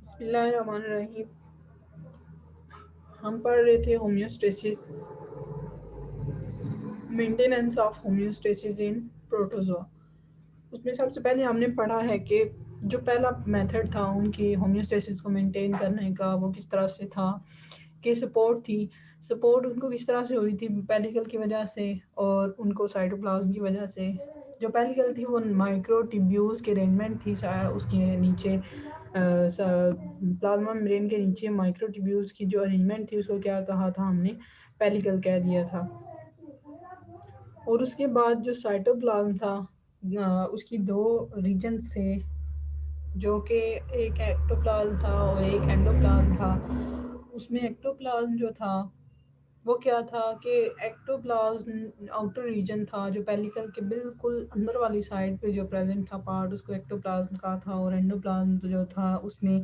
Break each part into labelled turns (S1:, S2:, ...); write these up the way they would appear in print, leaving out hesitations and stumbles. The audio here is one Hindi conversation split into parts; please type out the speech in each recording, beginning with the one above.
S1: बिस्मिल्लाहिर्रहमानिर्रहीम। हम पढ़ रहे थे homeostasis, maintenance of homeostasis in protozoa. उसमें सबसे पहले हमने पढ़ा है कि जो पहला मेथड था उनकी होम्योस्टेसिस को मेंटेन करने का, वो किस तरह से था कि सपोर्ट थी। सपोर्ट उनको किस तरह से हुई थी? पेलिकल की वजह से और उनको साइटोप्लाज्म की वजह से। जो पेलिकल थी वो माइक्रोट्यूब्यूल्स की अरेंजमेंट थी, उसके नीचे प्लाज्मा मेम्ब्रेन के नीचे माइक्रोट्यूब्यूल्स की जो अरेंजमेंट थी उसको क्या कहा था हमने? पेलिकल कह दिया था। और उसके बाद जो साइटोप्लाज्म था उसकी दो रीजन्स थे, जो कि एक एक्टोप्लाज्म था और एक एंडोप्लाज्म था। उसमें एक्टोप्लाज्म जो था वो क्या था कि एक्टोप्लाज्म आउटर रीजन था जो पेलिकल के बिल्कुल अंदर वाली साइड पे जो प्रेजेंट था पार्ट, उसको एक्टोप्लाज्म का था। और एंडोप्लाज्म जो था उसमें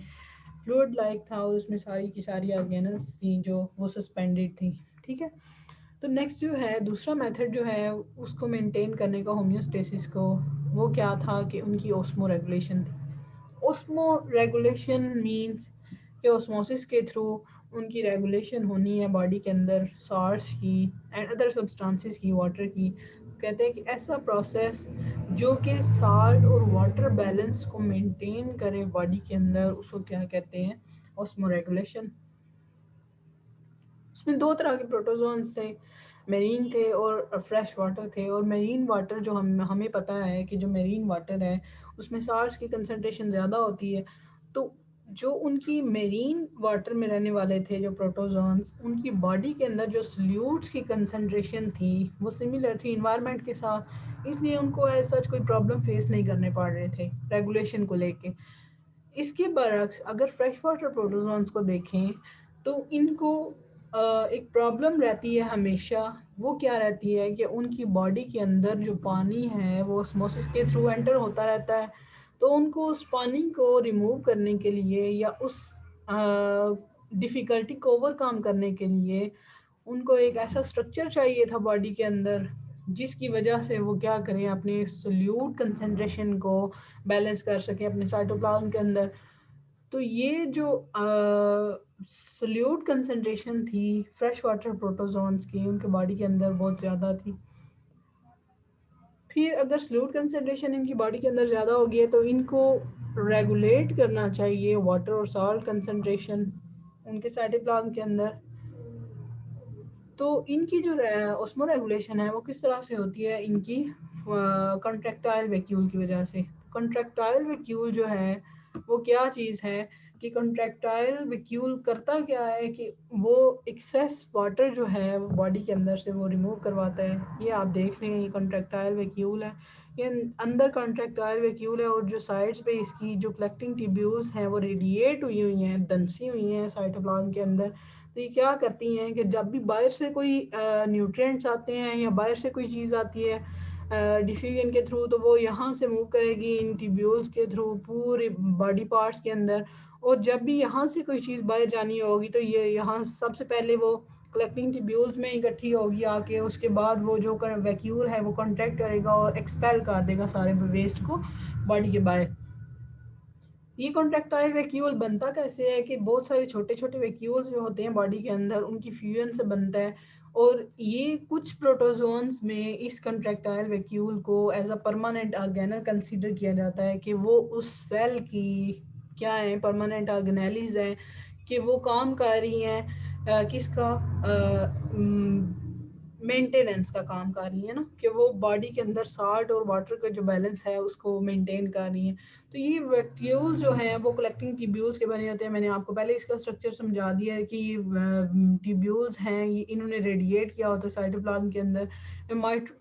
S1: फ्लूइड लाइक था और उसमें सारी की सारी ऑर्गेनल्स थी जो वो सस्पेंडेड थी। ठीक है। तो नेक्स्ट जो है दूसरा मेथड जो है उसको मेंटेन करने का होम्योस्टेसिस को, वो क्या था कि उनकी ओस्मो रेगुलेशन थी। ओस्मो रेगुलेशन मींस कि ओस्मोसिस के थ्रू उनकी रेगुलेशन होनी है बॉडी के अंदर साल्ट्स की एंड अदर सब्सटेंसेस की, वाटर की। कहते हैं कि ऐसा प्रोसेस जो कि साल्ट और वाटर बैलेंस को मेंटेन करे बॉडी के अंदर, उसको क्या कहते हैं? Osmo regulation. उसमें दो तरह के प्रोटोजोन्स थे, मेरीन थे और फ्रेश वाटर थे। और मेरीन वाटर जो हमें पता है कि जो मेरीन वाटर है उसमें साल्ट्स की कंसनट्रेशन ज़्यादा होती है। तो जो उनकी मेरीन वाटर में रहने वाले थे जो प्रोटोजोन्स, उनकी बॉडी के अंदर जो सल्यूट्स की कंसनट्रेशन थी वो सिमिलर थी इन्वायरमेंट के साथ, इसलिए उनको ऐसा कोई प्रॉब्लम फेस नहीं करने पड़ रहे थे रेगुलेशन को लेके। इसके बरक्स अगर फ्रेश वाटर प्रोटोजोन्स को देखें तो इनको एक प्रॉब्लम रहती है हमेशा। वो क्या रहती है कि उनकी बॉडी के अंदर जो पानी है वो ऑस्मोसिस के थ्रू एंटर होता रहता है। तो उनको उस पानी को रिमूव करने के लिए या उस डिफ़िकल्टी को ओवरकम करने के लिए उनको एक ऐसा स्ट्रक्चर चाहिए था बॉडी के अंदर जिसकी वजह से वो क्या करें, अपने सोल्यूट कंसंट्रेशन को बैलेंस कर सकें अपने साइटोप्लाज्म के अंदर। तो ये जो सोल्यूट कंसंट्रेशन थी फ्रेश वाटर प्रोटोजोन्स की, उनके बॉडी के अंदर बहुत ज़्यादा थी। फिर अगर सोल्यूट कंसंट्रेशन इनकी बॉडी के अंदर ज़्यादा हो गई है तो इनको रेगुलेट करना चाहिए वाटर और सॉल्ट कंसंट्रेशन उनके साइटोप्लाज्म के अंदर। तो इनकी जो ऑस्मो रेगुलेशन है वो किस तरह से होती है? इनकी कॉन्ट्रैक्टाइल वैक्यूल की वजह से। कॉन्ट्रैक्टाइल वैक्यूल जो है वो क्या चीज़ है कि कॉन्ट्रैक्टाइल वैक्यूल करता क्या है कि वो एक्सेस वाटर जो है वो बॉडी के अंदर से वो रिमूव करवाता है। ये आप देख रहे हैं, ये कॉन्ट्रैक्टाइल वैक्यूल है, ये अंदर कॉन्ट्रैक्टाइल वैक्यूल है। और जो साइड्स पे इसकी जो कलेक्टिंग ट्यूब्यूल्स हैं वो रेडिएट हुई हुई हैं, दंसी हुई हैं साइटोप्लाज्म के अंदर। तो ये क्या करती हैं कि जब भी बाहर से कोई न्यूट्रिएंट्स आते हैं या बाहर से कोई चीज़ आती है डिफ्यूजन के थ्रू, तो वो यहाँ से मूव करेगी इन ट्यूब्यूल्स के थ्रू पूरे बॉडी पार्ट्स के अंदर। और जब भी यहाँ से कोई चीज़ बाहर जानी होगी तो ये यहाँ सबसे पहले वो कलेक्टिंग ट्यूब्यूल्स में इकट्ठी होगी आके, उसके बाद वो जो वैक्यूल है वो कॉन्ट्रैक्ट करेगा और एक्सपेल कर देगा सारे वेस्ट को बॉडी के बाहर। ये कॉन्ट्रैक्टाइल वैक्यूल बनता कैसे है कि बहुत सारे छोटे छोटे वैक्यूल्स जो होते हैं बॉडी के अंदर उनकी फ्यूजन से बनता है। और ये कुछ प्रोटोजोन्स में इस कॉन्ट्रैक्टाइल वैक्यूल को as a permanent organelle consider किया जाता है कि वो उस सेल की क्या है, परमानेंट ऑर्गेनेलिज है, कि वो काम कर रही हैं किसका मेंटेनेंस का काम कर रही है ना, कि वो बॉडी के अंदर साल्ट और वाटर का जो बैलेंस है उसको मेंटेन कर रही है। तो ये वैक्यूल जो हैं वो कलेक्टिंग ट्यूब्यूल्स के बने होते हैं। मैंने आपको पहले इसका स्ट्रक्चर समझा दिया है कि ये ट्यूब्यूल्स हैं, ये इन्होंने रेडिएट किया होता है साइटोप्लाज्म के अंदर।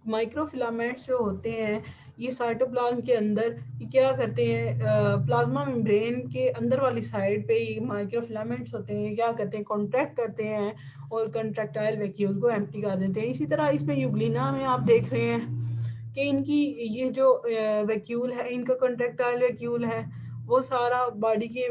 S1: माइक्रोफिलामेंट्स जो होते हैं ये साइटोप्लाज्म के अंदर ये क्या करते हैं, प्लाज्मा मेम्ब्रेन के अंदर वाली साइड पे ये माइक्रोफिलामेंट्स होते हैं, क्या करते हैं, कॉन्ट्रैक्ट करते हैं और कंट्रैक्टाइल वैक्यूल को एम्प्टी कर देते हैं। इसी तरह इसमें यूग्लिना में आप देख रहे हैं कि इनकी ये जो वैक्यूल है, इनका कंट्रैक्टाइल वैक्यूल है, वो सारा बॉडी के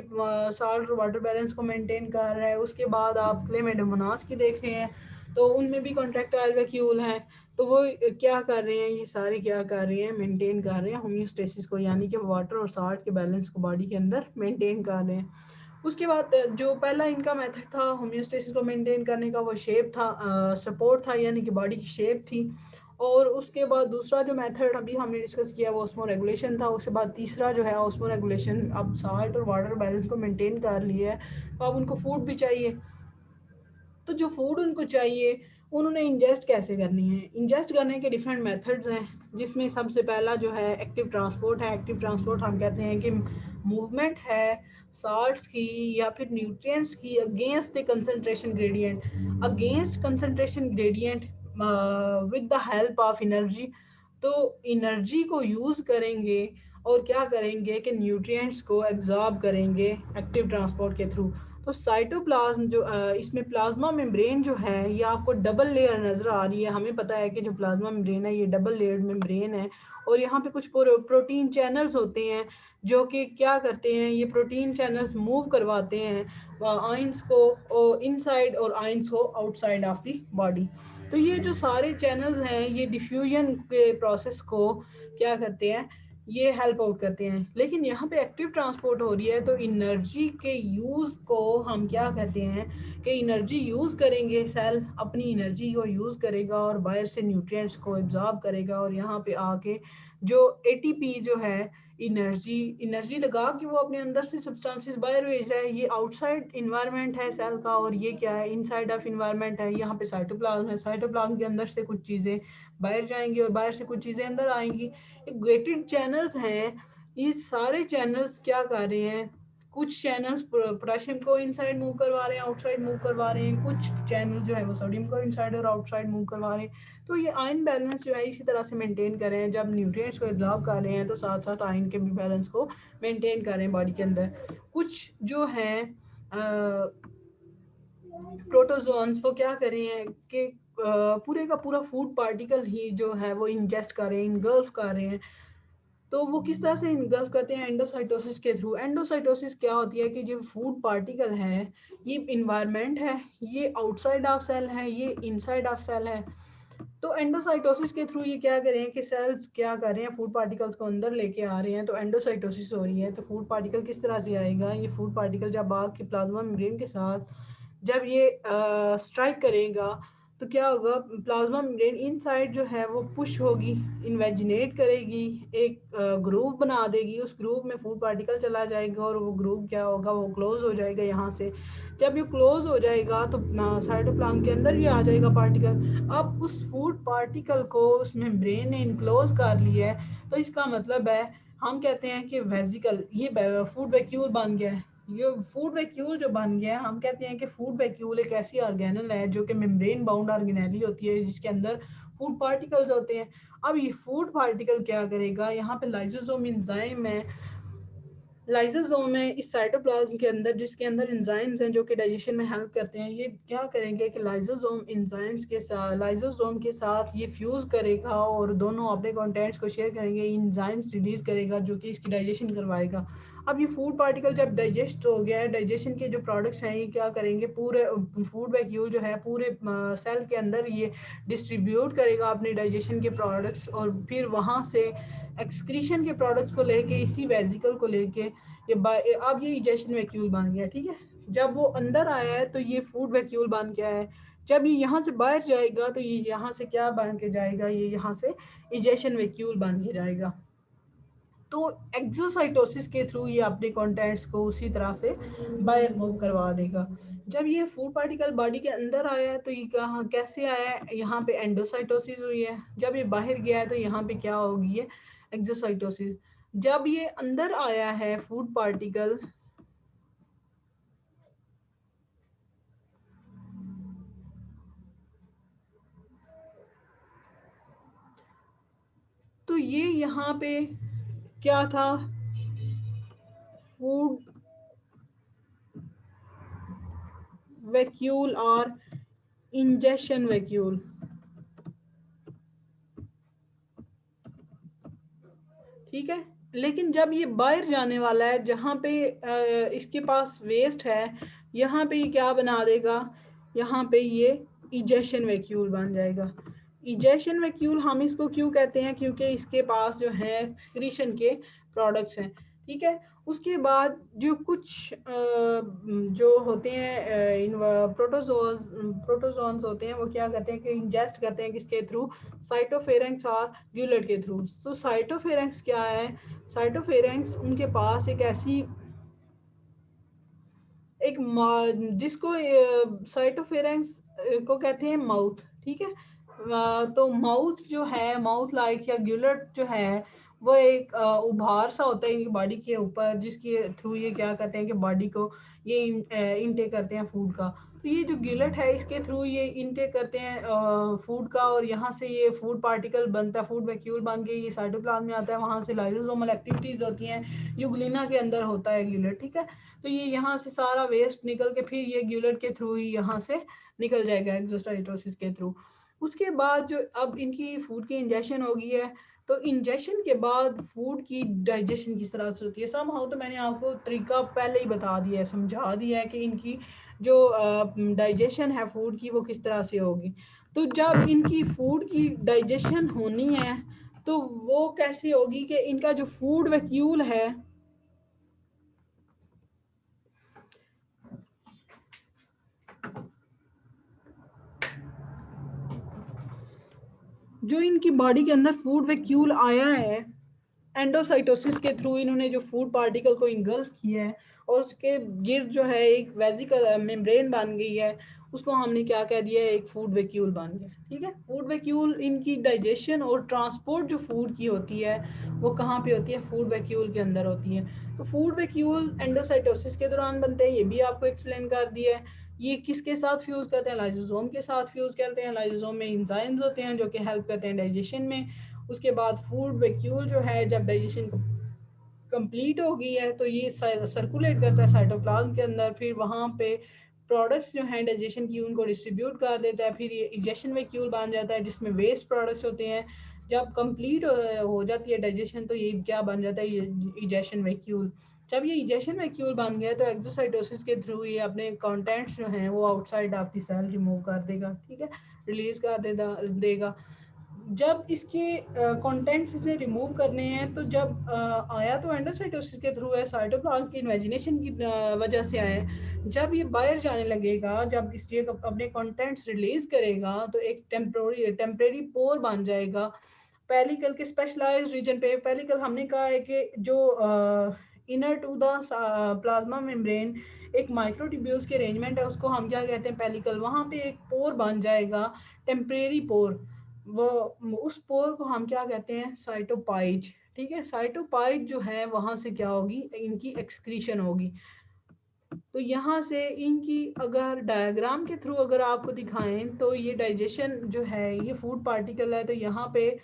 S1: साल्ट और वाटर बैलेंस को मेंटेन कर रहा है। उसके बाद आप क्लेमेडोमोनास की देख रहे हैं तो उनमें भी कंट्रैक्टाइल वैक्यूल हैं। तो वो क्या कर रहे हैं, ये सारे क्या कर रहे हैं, मेंटेन कर रहे हैं होम्योस्टेसिस को, यानी कि वाटर और साल्ट के बैलेंस को बॉडी के अंदर मेंटेन कर रहे हैं। उसके बाद जो पहला इनका मेथड था होम्योस्टेसिस को मेंटेन करने का, वो शेप था, सपोर्ट था, यानी कि बॉडी की शेप थी। और उसके बाद दूसरा जो मेथड अभी हमने डिस्कस किया वो ऑस्मो रेगुलेशन था। उसके बाद तीसरा जो है ऑस्मो रेगुलेशन। अब साल्ट और वाटर बैलेंस को मेंटेन कर लिया है, तो अब उनको फूड भी चाहिए। तो जो फूड उनको चाहिए उन्होंने इंजेस्ट कैसे करनी है। इंजेस्ट करने के डिफरेंट मेथड्स हैं, जिसमें सबसे पहला जो है एक्टिव ट्रांसपोर्ट है। एक्टिव ट्रांसपोर्ट हम कहते हैं कि मूवमेंट है साल्ट की या फिर न्यूट्रिएंट्स की against the concentration gradient, against concentration gradient with the help of energy. तो एनर्जी को यूज़ करेंगे और क्या करेंगे कि न्यूट्रिएंट्स को एब्जॉर्ब करेंगे एक्टिव ट्रांसपोर्ट के थ्रू। तो साइटोप्लाज्म जो इसमें प्लाज्मा मेम्ब्रेन जो है ये आपको डबल लेयर नज़र आ रही है। हमें पता है कि जो प्लाज्मा मेम्ब्रेन है ये डबल लेयर्ड मेम्ब्रेन है, और यहाँ पे कुछ प्रोटीन चैनल्स होते हैं जो कि क्या करते हैं, ये प्रोटीन चैनल्स मूव करवाते हैं आयंस को इनसाइड और आयंस को आउटसाइड ऑफ द बॉडी। तो ये जो सारे चैनल्स हैं ये डिफ्यूजन के प्रोसेस को क्या करते हैं, ये हेल्प आउट करते हैं। लेकिन यहाँ पे एक्टिव ट्रांसपोर्ट हो रही है, तो एनर्जी के यूज़ को हम क्या कहते हैं कि एनर्जी यूज़ करेंगे, सेल अपनी एनर्जी को यूज़ करेगा और बाहर से न्यूट्रिएंट्स को एब्जॉर्ब करेगा, और यहाँ पे आके जो एटीपी जो है एनर्जी लगा के वो अपने अंदर से सब्सटेंसेस बाहर भेज रहा है। ये आउटसाइड इन्वायरमेंट है सेल का, और ये क्या है, इनसाइड ऑफ इन्वायरमेंट है। यहाँ पे साइटोप्लाज्म है, साइटोप्लाज्म के अंदर से कुछ चीज़ें बाहर जाएंगी और बाहर से कुछ चीज़ें अंदर आएंगी। गेटेड चैनल्स हैं, ये सारे चैनल्स क्या कर रहे हैं, कुछ चैनल्स पोटेशियम को इनसाइड मूव करवा रहे हैं, आउटसाइड मूव करवा रहे हैं। कुछ चैनल जो है वो सोडियम को इनसाइड और आउटसाइड मूव करवा रहे हैं। तो ये आयन बैलेंस जो है इसी तरह से मेंटेन कर रहे हैं। जब न्यूट्रिएंट्स को एब्जॉर्ब कर रहे हैं तो साथ साथ आयन के भी बैलेंस को मेंटेन कर रहे हैं बॉडी के अंदर। कुछ जो है प्रोटोजोन्स वो क्या कर रहे हैं कि पूरे का पूरा फूड पार्टिकल ही जो है वो इंजेस्ट कर रहे हैं, इनगल्फ कर रहे हैं। तो वो किस तरह से इनगल्फ करते हैं, एंडोसाइटोसिस के थ्रू। एंडोसाइटोसिस क्या होती है कि जो फूड पार्टिकल है ये इन्वायरमेंट है, ये आउटसाइड ऑफ सेल है, ये इनसाइड ऑफ सेल है। तो एंडोसाइटोसिस के थ्रू ये क्या कर रहे हैं कि सेल्स क्या कर रहे हैं, फूड पार्टिकल्स को अंदर लेके आ रहे हैं। तो एंडोसाइटोसिस हो रही है। तो फूड पार्टिकल किस तरह से आएगा, ये फूड पार्टिकल जब आपकी प्लाज्मा मेम्ब्रेन के साथ जब ये स्ट्राइक करेगा तो क्या होगा, प्लाज्मा मेम्ब्रेन इनसाइड जो है वो पुश होगी, इन्वेजिनेट करेगी, एक ग्रूव बना देगी। उस ग्रूव में फूड पार्टिकल चला जाएगा और वो ग्रूव क्या होगा, वो क्लोज हो जाएगा यहाँ से। जब ये क्लोज हो जाएगा तो साइटोप्लाज्म के अंदर ये आ जाएगा पार्टिकल। अब उस फूड पार्टिकल को उस मेम्ब्रेन ने इनक्लोज कर लिया है, तो इसका मतलब है हम कहते हैं कि वेजिकल ये फूड वैक्यूल बन गया है। ये फूड वैक्यूल जो बन गया है, हम कहते हैं कि फूड वैक्यूल एक ऐसी ऑर्गेनल है जो कि मेम्ब्रेन बाउंड ऑर्गेनेली होती है, जिसके अंदर फूड पार्टिकल्स होते हैं। अब ये फूड पार्टिकल क्या करेगा, यहाँ पे लाइसोसोम एंजाइम है, लाइसोसोम है इस साइटोप्लाज्म के अंदर, जिसके अंदर एंजाइम्स हैं जो कि डाइजेशन में हेल्प करते हैं। ये क्या करेंगे कि लाइसोसोम के साथ ये फ्यूज करेगा और दोनों अपने कंटेंट्स को शेयर करेंगे, एंजाइम्स रिलीज करेगा जो कि इसकी डाइजेशन करवाएगा। अब ये फूड पार्टिकल जब डाइजेस्ट हो गया है, डाइजेशन के जो प्रोडक्ट्स हैं ये क्या करेंगे, पूरे फूड वैक्यूल जो है पूरे सेल के अंदर ये डिस्ट्रीब्यूट करेगा अपने डाइजेशन के प्रोडक्ट्स, और फिर वहाँ से एक्सक्रीशन के प्रोडक्ट्स को लेके इसी वेजिकल को लेके ये अब ये इजेशन वैक्यूल बन गया। ठीक है, जब वो अंदर आया है तो ये फूड वैक्यूल बन गया है। जब ये यहाँ से बाहर जाएगा तो ये यहाँ से क्या बन के जाएगा, ये यहाँ से इजेशन वैक्यूल बन के जाएगा। तो एक्सोसाइटोसिस के थ्रू ये अपने कंटेंट्स को उसी तरह से बाहर मूव करवा देगा। जब ये फूड पार्टिकल बॉडी के अंदर आया है तो ये कहाँ कैसे आया है, यहाँ पे एंडोसाइटोसिस हुई है। जब ये बाहर गया है तो यहाँ पे क्या होगी, ये एक्सोसाइटोसिस। जब ये अंदर आया है फूड पार्टिकल, तो ये यहाँ पे क्या था, फूड वैक्यूल और इंजेक्शन वैक्यूल। ठीक है, लेकिन जब ये बाहर जाने वाला है, जहाँ पे इसके पास वेस्ट है, यहाँ पे ये क्या बना देगा, यहाँ पे ये इजेशन वैक्यूल बन जाएगा। इजेशन वैक्यूल हम इसको क्यों कहते हैं, क्योंकि इसके पास जो है एक्सक्रीशन के प्रोडक्ट्स हैं। ठीक है, उसके बाद जो कुछ जो होते हैं इन प्रोटोजोन्स होते हैं, वो क्या करते हैं कि इंजेस्ट करते हैं किसके थ्रू, साइटोफेरेंक्स और ग्यूलेट के थ्रू। तो साइटोफेरेंक्स क्या है, साइटोफेरेंक्स उनके पास एक ऐसी एक जिसको साइटोफेरेंक्स को कहते हैं माउथ, ठीक है। तो माउथ जो है, माउथ लाइक या ग्यूलेट जो है, वो एक उभार सा होता है इनकी बॉडी के ऊपर, जिसके थ्रू ये क्या करते हैं कि बॉडी को ये इनटेक करते हैं फूड का। तो ये जो गिलेट है, इसके थ्रू ये इनटेक करते हैं फूड का, और यहाँ से ये फूड पार्टिकल बनता है, फूड वैक्यूल बन के ये साइटोप्लाज्म में आता है, वहाँ से लाइसोसोमल एक्टिविटीज होती हैं, यूग्लिना के अंदर होता है गिलेट, ठीक है। तो ये यहाँ से सारा वेस्ट निकल के फिर ये गिलेट के थ्रू ही यहाँ से निकल जाएगा एक्सोसाइटोसिस के थ्रू। उसके बाद जो अब इनकी फूड की इंजेक्शन हो गई है, तो इंजेक्शन के बाद फूड की डाइजेशन किस तरह से होती है, समहाउ तो मैंने आपको तरीका पहले ही बता दिया है, समझा दिया है कि इनकी जो डाइजेशन है फूड की वो किस तरह से होगी। तो जब इनकी फूड की डाइजेशन होनी है तो वो कैसे होगी कि इनका जो फूड वैक्यूल है, जो इनकी बॉडी के अंदर फूड वैक्यूल आया है एंडोसाइटोसिस के थ्रू, इन्होंने जो फूड पार्टिकल को इंगल्फ किया है और उसके गिर्द जो है एक वेजिकल मेम्ब्रेन बन गई है, उसको हमने क्या कह दिया है, एक फूड वैक्यूल बन गया, ठीक है। फूड वैक्यूल इनकी डाइजेशन और ट्रांसपोर्ट जो फूड की होती है वो कहाँ पे होती है, फूड वैक्यूल के अंदर होती है। तो फूड वैक्यूल एंडोसाइटोसिस के दौरान बनते हैं, ये भी आपको एक्सप्लेन कर दिया है। ये किसके साथ फ्यूज करते हैं, लाइसोसोम के साथ फ्यूज करते हैं। लाइसोसोम में एंजाइम्स होते हैं जो कि हेल्प करते हैं डाइजेशन में। उसके बाद फूड वैक्यूल जो है जब डाइजेशन कंप्लीट हो गई है तो ये सर्कुलेट करता है साइटोप्लाज्म के अंदर, फिर वहाँ पे प्रोडक्ट्स जो हैं डाइजेशन की उनको डिस्ट्रीब्यूट कर देता है, फिर ये इजेक्शन वैक्यूल बन जाता है जिसमें वेस्ट प्रोडक्ट्स होते हैं। जब कंप्लीट हो जाती है डाइजेशन तो ये क्या बन जाता है, ये इजेक्शन वैक्यूल। जब ये इजेक्शन वैक्यूल बन गया तो एक्सोसाइटोसिस के थ्रू ये अपने कंटेंट्स जो हैं वो outside of the cell remove कर देगा, ठीक है, रिलीज कर देगा। जब इसके कंटेंट्स इसने रिमूव करने हैं तो जब आया तो एंडोसाइटोसिस के थ्रू है, साइटोप्लाज्म की इन्वेजिनेशन की वजह से आया है। जब ये बाहर जाने लगेगा, जब इस ये अपने कंटेंट्स रिलीज करेगा तो एक टेम्परेरी पोर बन जाएगा पेलिकल के स्पेशलाइज्ड रीजन पे। पेलिकल हमने कहा है कि जो inner to the plasma membrane एक माइक्रोट्यूब्यूल्स के अरेंजमेंट है, उसको हम क्या कहते हैं, पेलिकल। वहाँ पे एक पोर बन जाएगा, टेम्परेरी पोर। वो उस पोर को हम क्या कहते हैं, साइटोपाइज, ठीक है। साइटोपाइज जो है वहां से क्या होगी, इनकी एक्सक्रीशन होगी। तो यहाँ से इनकी अगर डायग्राम के थ्रू अगर आपको दिखाएं तो ये डाइजेशन जो है, ये फूड पार्टिकल है, तो यहाँ पे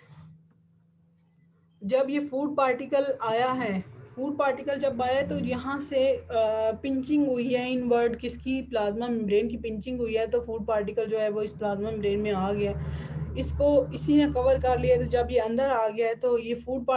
S1: जब ये फूड पार्टिकल आया है, फूड पार्टिकल जब आया है तो यहाँ से पिंचिंग हुई है इनवर्ड, किसकी, प्लाज्मा मेम्ब्रेन की पिंचिंग हुई है, तो फूड पार्टिकल जो है वो इस प्लाज्मा मेम्ब्रेन में आ गया, इसको इसी ने कवर कर लिया। तो जब ये अंदर आ गया है तो ये फूड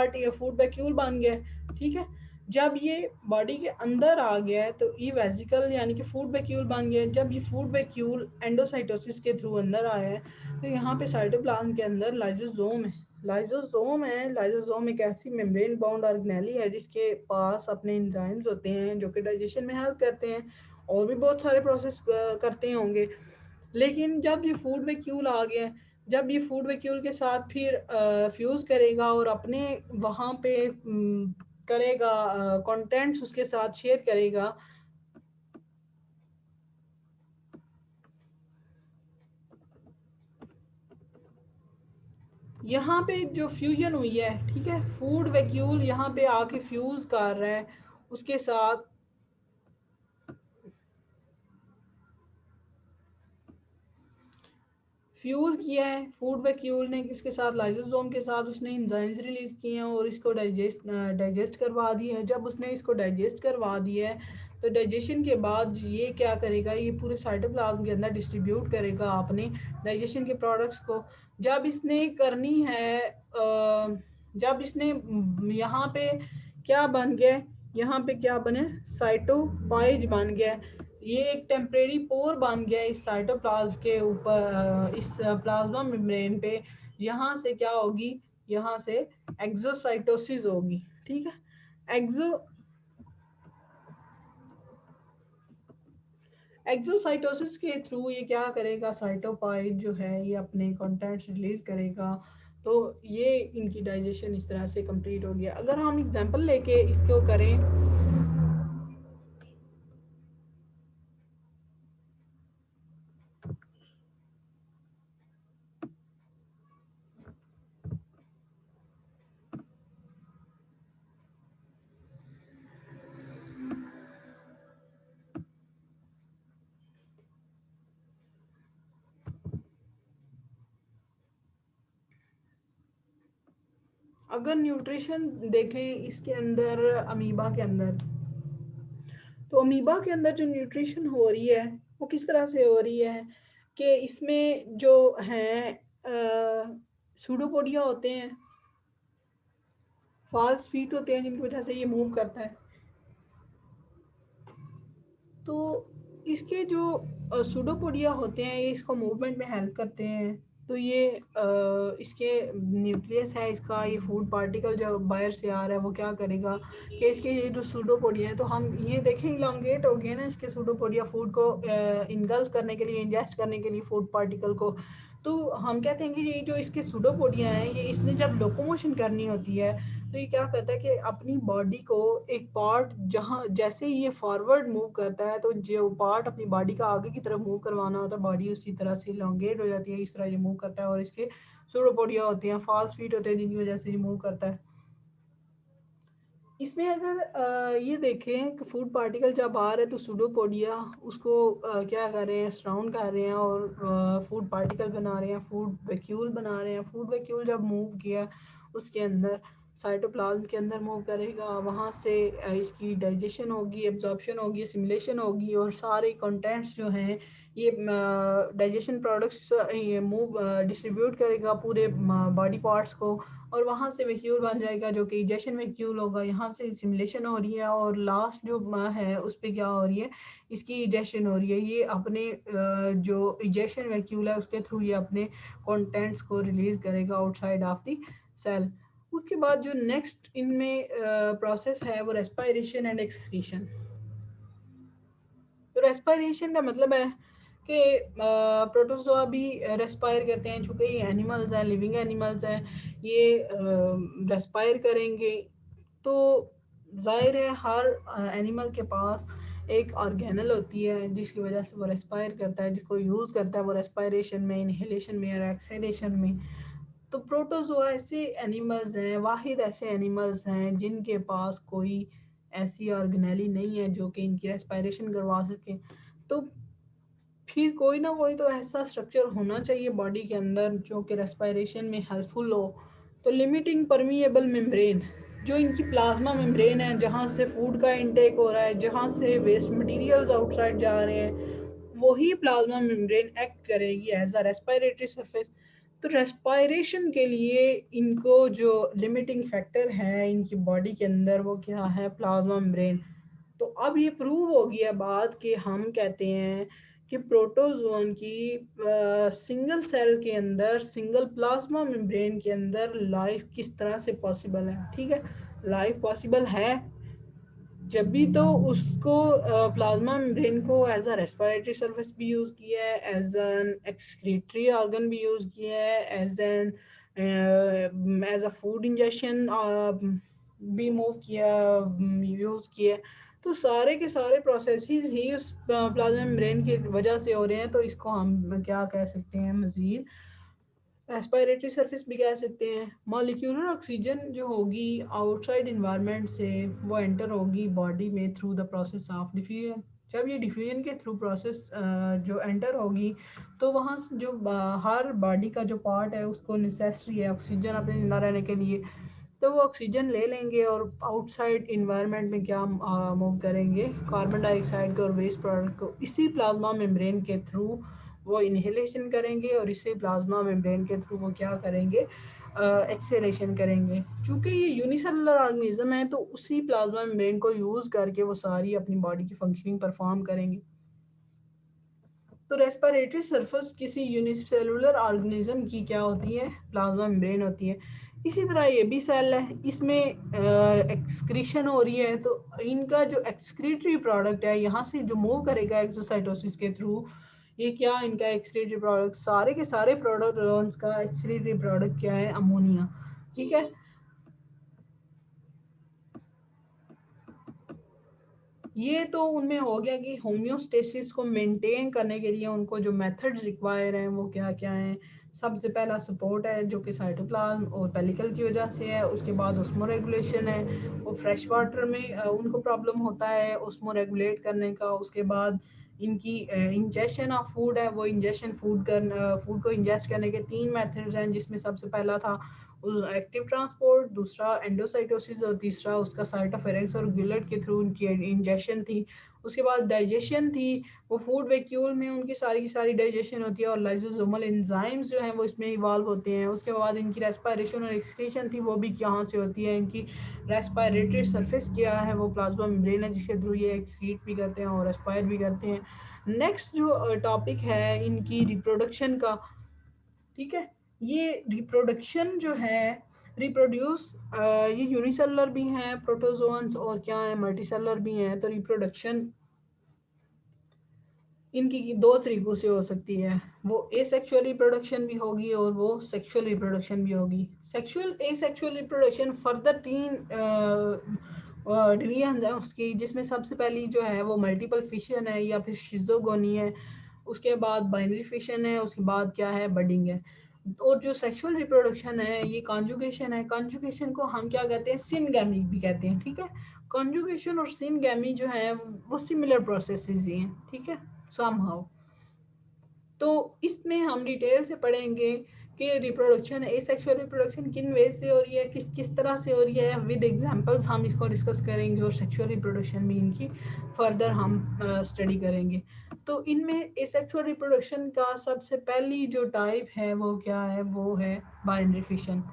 S1: वैक्यूल बन गया, ठीक है। जब ये बॉडी के अंदर आ गया है तो ये वेजिकल यानी कि फूड वैक्यूल बन गया है। जब ये फूड वैक्यूल एंडोसाइटोसिस के थ्रू अंदर आया है तो यहाँ पे साइटोप्लाज्म के अंदर लाइसोसोम है। लाइसोसोम एक ऐसी मेम्ब्रेन बाउंड ऑर्गेनेली है जिसके पास अपने एंजाइम्स होते हैं जो कि डाइजेशन में हेल्प करते हैं, और भी बहुत सारे प्रोसेस करते होंगे। लेकिन जब ये फूड वैक्यूल आ गया, जब ये फूड वैक्यूल के साथ फिर फ्यूज करेगा और अपने वहाँ पे करेगा, कंटेंट्स उसके साथ शेयर करेगा, यहाँ पे जो फ्यूजन हुई है, ठीक है, फूड वैक्यूल यहाँ पे आके फ्यूज कर रहा है उसके साथ, फ्यूज किया है फूड वैक्यूल ने किसके साथ, लाइसोसोम के साथ। उसने एंजाइम्स रिलीज किए हैं और इसको डाइजेस्ट करवा दिया है। जब उसने इसको डाइजेस्ट करवा दिया है तो डाइजेशन के बाद ये क्या करेगा, ये पूरे साइटोप्लाज्म के अंदर डिस्ट्रीब्यूट करेगा अपने डाइजेशन के प्रोडक्ट्स को। जब इसने करनी है जब इसने यहाँ पे क्या बन गया, यहाँ पे क्या बने, साइटोपाइज बन गया, ये एक टेम्परेरी पोर बन गया इस साइटोप्लाज्म के ऊपर, इस प्लाज्मा मेम्ब्रेन पे। यहाँ से क्या होगी, यहाँ से एक्सोसाइटोसिस होगी, ठीक है। एक्सो एक्सोसाइटोसिस के थ्रू ये क्या करेगा, साइटोपाइट जो है ये अपने कंटेंट्स रिलीज करेगा। तो ये इनकी डाइजेशन इस तरह से कंप्लीट हो गया। अगर हम एग्जांपल लेके इसको करें, अगर न्यूट्रिशन देखें इसके अंदर, अमीबा के अंदर, तो अमीबा के अंदर जो न्यूट्रिशन हो रही है वो किस तरह से हो रही है कि इसमें जो हैं सूडोपोडिया होते हैं, फॉल्स फीट होते हैं, जिनकी वजह से ये मूव करता है। तो इसके जो सूडोपोडिया होते हैं ये इसको मूवमेंट में हेल्प करते हैं। तो ये इसके न्यूक्लियस है इसका, ये फूड पार्टिकल जो बाहर से आ रहा है वो क्या करेगा कि इसके ये जो सूडोपोडिया है, तो हम ये देखें इलांगेट हो गए ना इसके सूडोपोडिया, फूड को इनगल्फ करने के लिए, इंजेस्ट करने के लिए फूड पार्टिकल को। तो हम कहते हैं कि ये जो इसके सूडोपोडिया हैं, ये इसने जब लोकोमोशन करनी होती है तो ये क्या करता है कि अपनी बॉडी को एक पार्ट, जहाँ जैसे ही ये फॉरवर्ड मूव करता है तो जो पार्ट अपनी बॉडी का आगे की तरफ मूव करवाना होता है, बॉडी उसी तरह से इलांगेट हो जाती है, इस तरह ये मूव करता है। और इसके सूडोपोडिया होते हैं, फॉल्स फीट होते हैं, जिनकी वजह से ये मूव करता है। इसमें अगर ये देखें कि फूड पार्टिकल जब आ रहे हैं तो सूडोपोडिया उसको क्या कर रहे हैं, सराउंड कर रहे हैं और फूड पार्टिकल बना रहे हैं, फूड वैक्यूल बना रहे हैं। फूड वैक्यूल जब मूव किया उसके अंदर साइटोप्लाज्म के अंदर मूव करेगा, वहाँ से इसकी डाइजेशन होगी, एब्जॉर्प्शन होगी, सिमुलेशन होगी, और सारे कंटेंट्स जो हैं ये डाइजेशन प्रोडक्ट्स ये मूव डिस्ट्रीब्यूट करेगा पूरे बॉडी पार्ट्स को, और वहाँ से वैक्यूल बन जाएगा जो कि इजेशन वैक्यूल होगा। यहाँ से सिमुलेशन हो रही है और लास्ट जो है उस पर क्या हो रही है, इसकी इजेशन हो रही है। ये अपने जो इजेशन वैक्यूल है उसके थ्रू ये अपने कंटेंट्स को रिलीज करेगा आउटसाइड ऑफ द सेल। उसके बाद जो नेक्स्ट इनमें प्रोसेस है वो रेस्पायरेशन एंड एक्सक्रीशन। तो रेस्पायरेशन का मतलब है कि प्रोटोजोआ भी रेस्पायर करते हैं, चूँकि ये एनिमल्स हैं, लिविंग एनिमल्स हैं, ये रेस्पायर करेंगे। तो जाहिर है हर एनिमल के पास एक ऑर्गेनल होती है जिसकी वजह से वो रेस्पायर करता है, जिसको यूज़ करता है वो रेस्पायरेशन में, इनहेलेशन में और एक्सहेलेशन में। तो प्रोटोजोआ ऐसे एनिमल्स हैं, वाहिद ऐसे एनिमल्स हैं जिनके पास कोई ऐसी ऑर्गेनेली नहीं है जो कि इनकी रेस्पायरेशन करवा सके। तो फिर कोई ना कोई तो ऐसा स्ट्रक्चर होना चाहिए बॉडी के अंदर जो कि रेस्पायरेशन में हेल्पफुल हो। तो लिमिटिंग परमिएबल मेम्ब्रेन, जो इनकी प्लाज्मा मेम्ब्रेन है, जहाँ से फूड का इनटेक हो रहा है, जहाँ से वेस्ट मटेरियल्स आउटसाइड जा रहे हैं, वही प्लाज्मा मेम्ब्रेन एक्ट करेगी एज अ रेस्पायरेटरी सरफेस। तो रेस्पायरेशन के लिए इनको जो लिमिटिंग फैक्टर है इनकी बॉडी के अंदर वो क्या है, प्लाज्मा मेम्ब्रेन। तो अब ये प्रूव हो गया बात कि हम कहते हैं कि प्रोटोजोन की सिंगल सेल के अंदर, सिंगल प्लाज्मा मेम्ब्रेन के अंदर लाइफ किस तरह से पॉसिबल है। ठीक है, लाइफ पॉसिबल है जब भी तो उसको प्लाज्मा मेम्ब्रेन को एज अ रेस्पिरेटरी सरफेस भी यूज़ किया है, एज एन एक्सक्रीटरी ऑर्गन भी यूज़ किया है, एज अ फूड इंजेक्शन भी मूव किया, यूज़ किया। तो सारे के सारे प्रोसेस ही उस प्लाज्मा मेम्ब्रेन की वजह से हो रहे हैं। तो इसको हम क्या कह सकते हैं, मज़ीद रेस्पिरेटरी सरफेस भी कह सकते हैं। मॉलिक्यूलर ऑक्सीजन जो होगी आउटसाइड इन्वायरमेंट से वो एंटर होगी बॉडी में through the process of diffusion. जब ये डिफ्यूजन के थ्रू प्रोसेस जो एंटर होगी तो वहाँ से जो हर बॉडी का जो पार्ट है उसको नेसेसरी है ऑक्सीजन अपने जिंदा रहने के लिए, तो वो ऑक्सीजन ले लेंगे और आउटसाइड इन्वायरमेंट में क्या मूव करेंगे, कार्बन डाइऑक्साइड को और वेस्ट प्रोडक्ट को इसी प्लाज्मा मेम्ब्रेन के थ्रू वो इनहेलेशन करेंगे, और इसी प्लाज्मा मेम्ब्रेन के थ्रू वो क्या करेंगे, एक्सेलेशन करेंगे। चूँकि ये यूनिसेलुलर ऑर्गेनिज्म है तो उसी प्लाज्मा मेम्ब्रेन को यूज़ करके वो सारी अपनी बॉडी की फंक्शनिंग परफॉर्म करेंगे। तो रेस्पिरेटरी सरफेस किसी यूनिसेलुलर ऑर्गेनिज्म की क्या होती है, प्लाज्मा मेम्ब्रेन होती है। इसी तरह ये भी सेल है, इसमें एक्सक्रीशन हो रही है, तो इनका जो एक्सक्रीटरी प्रोडक्ट है यहाँ से जो मूव करेगा एक्सोसाइटोसिस के थ्रू, ये क्या इनका एक्सक्रीटरी प्रोडक्ट, सारे के सारे प्रोडक्ट का एक्सक्रीटरी प्रोडक्ट क्या है, अमोनिया। ठीक है, ये तो उनमें हो गया कि होम्योस्टेसिस को मेंटेन करने के लिए उनको जो मेथड्स रिक्वायर हैं वो क्या क्या हैं। सबसे पहला सपोर्ट है जो कि साइटोप्लाज्म और पेलिकल की वजह से है, उसके बाद ओस्मो रेगुलेशन है, वो फ्रेश वाटर में उनको प्रॉब्लम होता है ओस्मो रेगुलेट करने का। उसके बाद इनकी इंजेक्शन ऑफ फूड है, वो इंजेक्शन फूड को इंजेस्ट करने के 3 मेथड्स हैं, जिसमें सबसे पहला था एक्टिव ट्रांसपोर्ट, दूसरा एंडोसाइटोसिस और तीसरा उसका साइटोफेरेंक्स और गिलेट के थ्रू उनकी इंजेक्शन थी। उसके बाद डाइजेशन थी, वो फूड वैक्यूल में उनकी सारी की सारी डाइजेशन होती है और लाइसोसोमल एंजाइम्स जो हैं वो इसमें इवॉल्व होते हैं। उसके बाद इनकी रेस्पिरेशन और एक्सक्रीशन थी, वो भी कहाँ से होती है, इनकी रेस्पिरेटरी सरफेस क्या है, वो प्लाज्मा मेम्ब्रेन है जिसके थ्रू ये एक्सक्रीट भी करते हैं और रेस्पायर भी करते हैं। नेक्स्ट जो टॉपिक है इनकी रिप्रोडक्शन का, ठीक है, ये रिप्रोडक्शन जो है, रिप्रोड्यूस ये यूनिसेलुलर भी हैं प्रोटोजोन्स और क्या है मल्टीसेलुलर भी हैं। तो रिप्रोडक्शन इनकी 2 तरीकों से हो सकती है, वो एसेक्सुअल रिप्रोडक्शन भी होगी और वो सेक्सुअल रिप्रोडक्शन भी होगी। Sexual asexual reproduction further 3 division है उसकी, जिसमें सबसे पहली जो है वो मल्टीपल फिशन है या फिर शिजोगोनी है, उसके बाद बाइनरी फिशन है, उसके बाद क्या है बडिंग है। और जो सेक्सुअल रिप्रोडक्शन है ये कॉन्जुगेशन है। कॉन्जुगेशन को हम क्या कहते हैं, सिनगैमी भी कहते हैं। ठीक है, कॉन्जुगेशन और सिनगैमी जो है वो सिमिलर प्रोसेसेस ही हैं। ठीक है, समहाउ। तो इसमें हम डिटेल से पढ़ेंगे कि रिप्रोडक्शन एसेक्सुअल रिप्रोडक्शन किन वे से हो रही है, किस किस तरह से हो रही है, विद एग्जांपल्स हम इसको डिस्कस करेंगे और सेक्सुअल रिप्रोडक्शन भी इनकी फर्दर हम स्टडी करेंगे। तो इनमें एसेक्सुअल रिप्रोडक्शन का सबसे पहली जो टाइप है वो क्या है, वो है बाइनरी फिशन।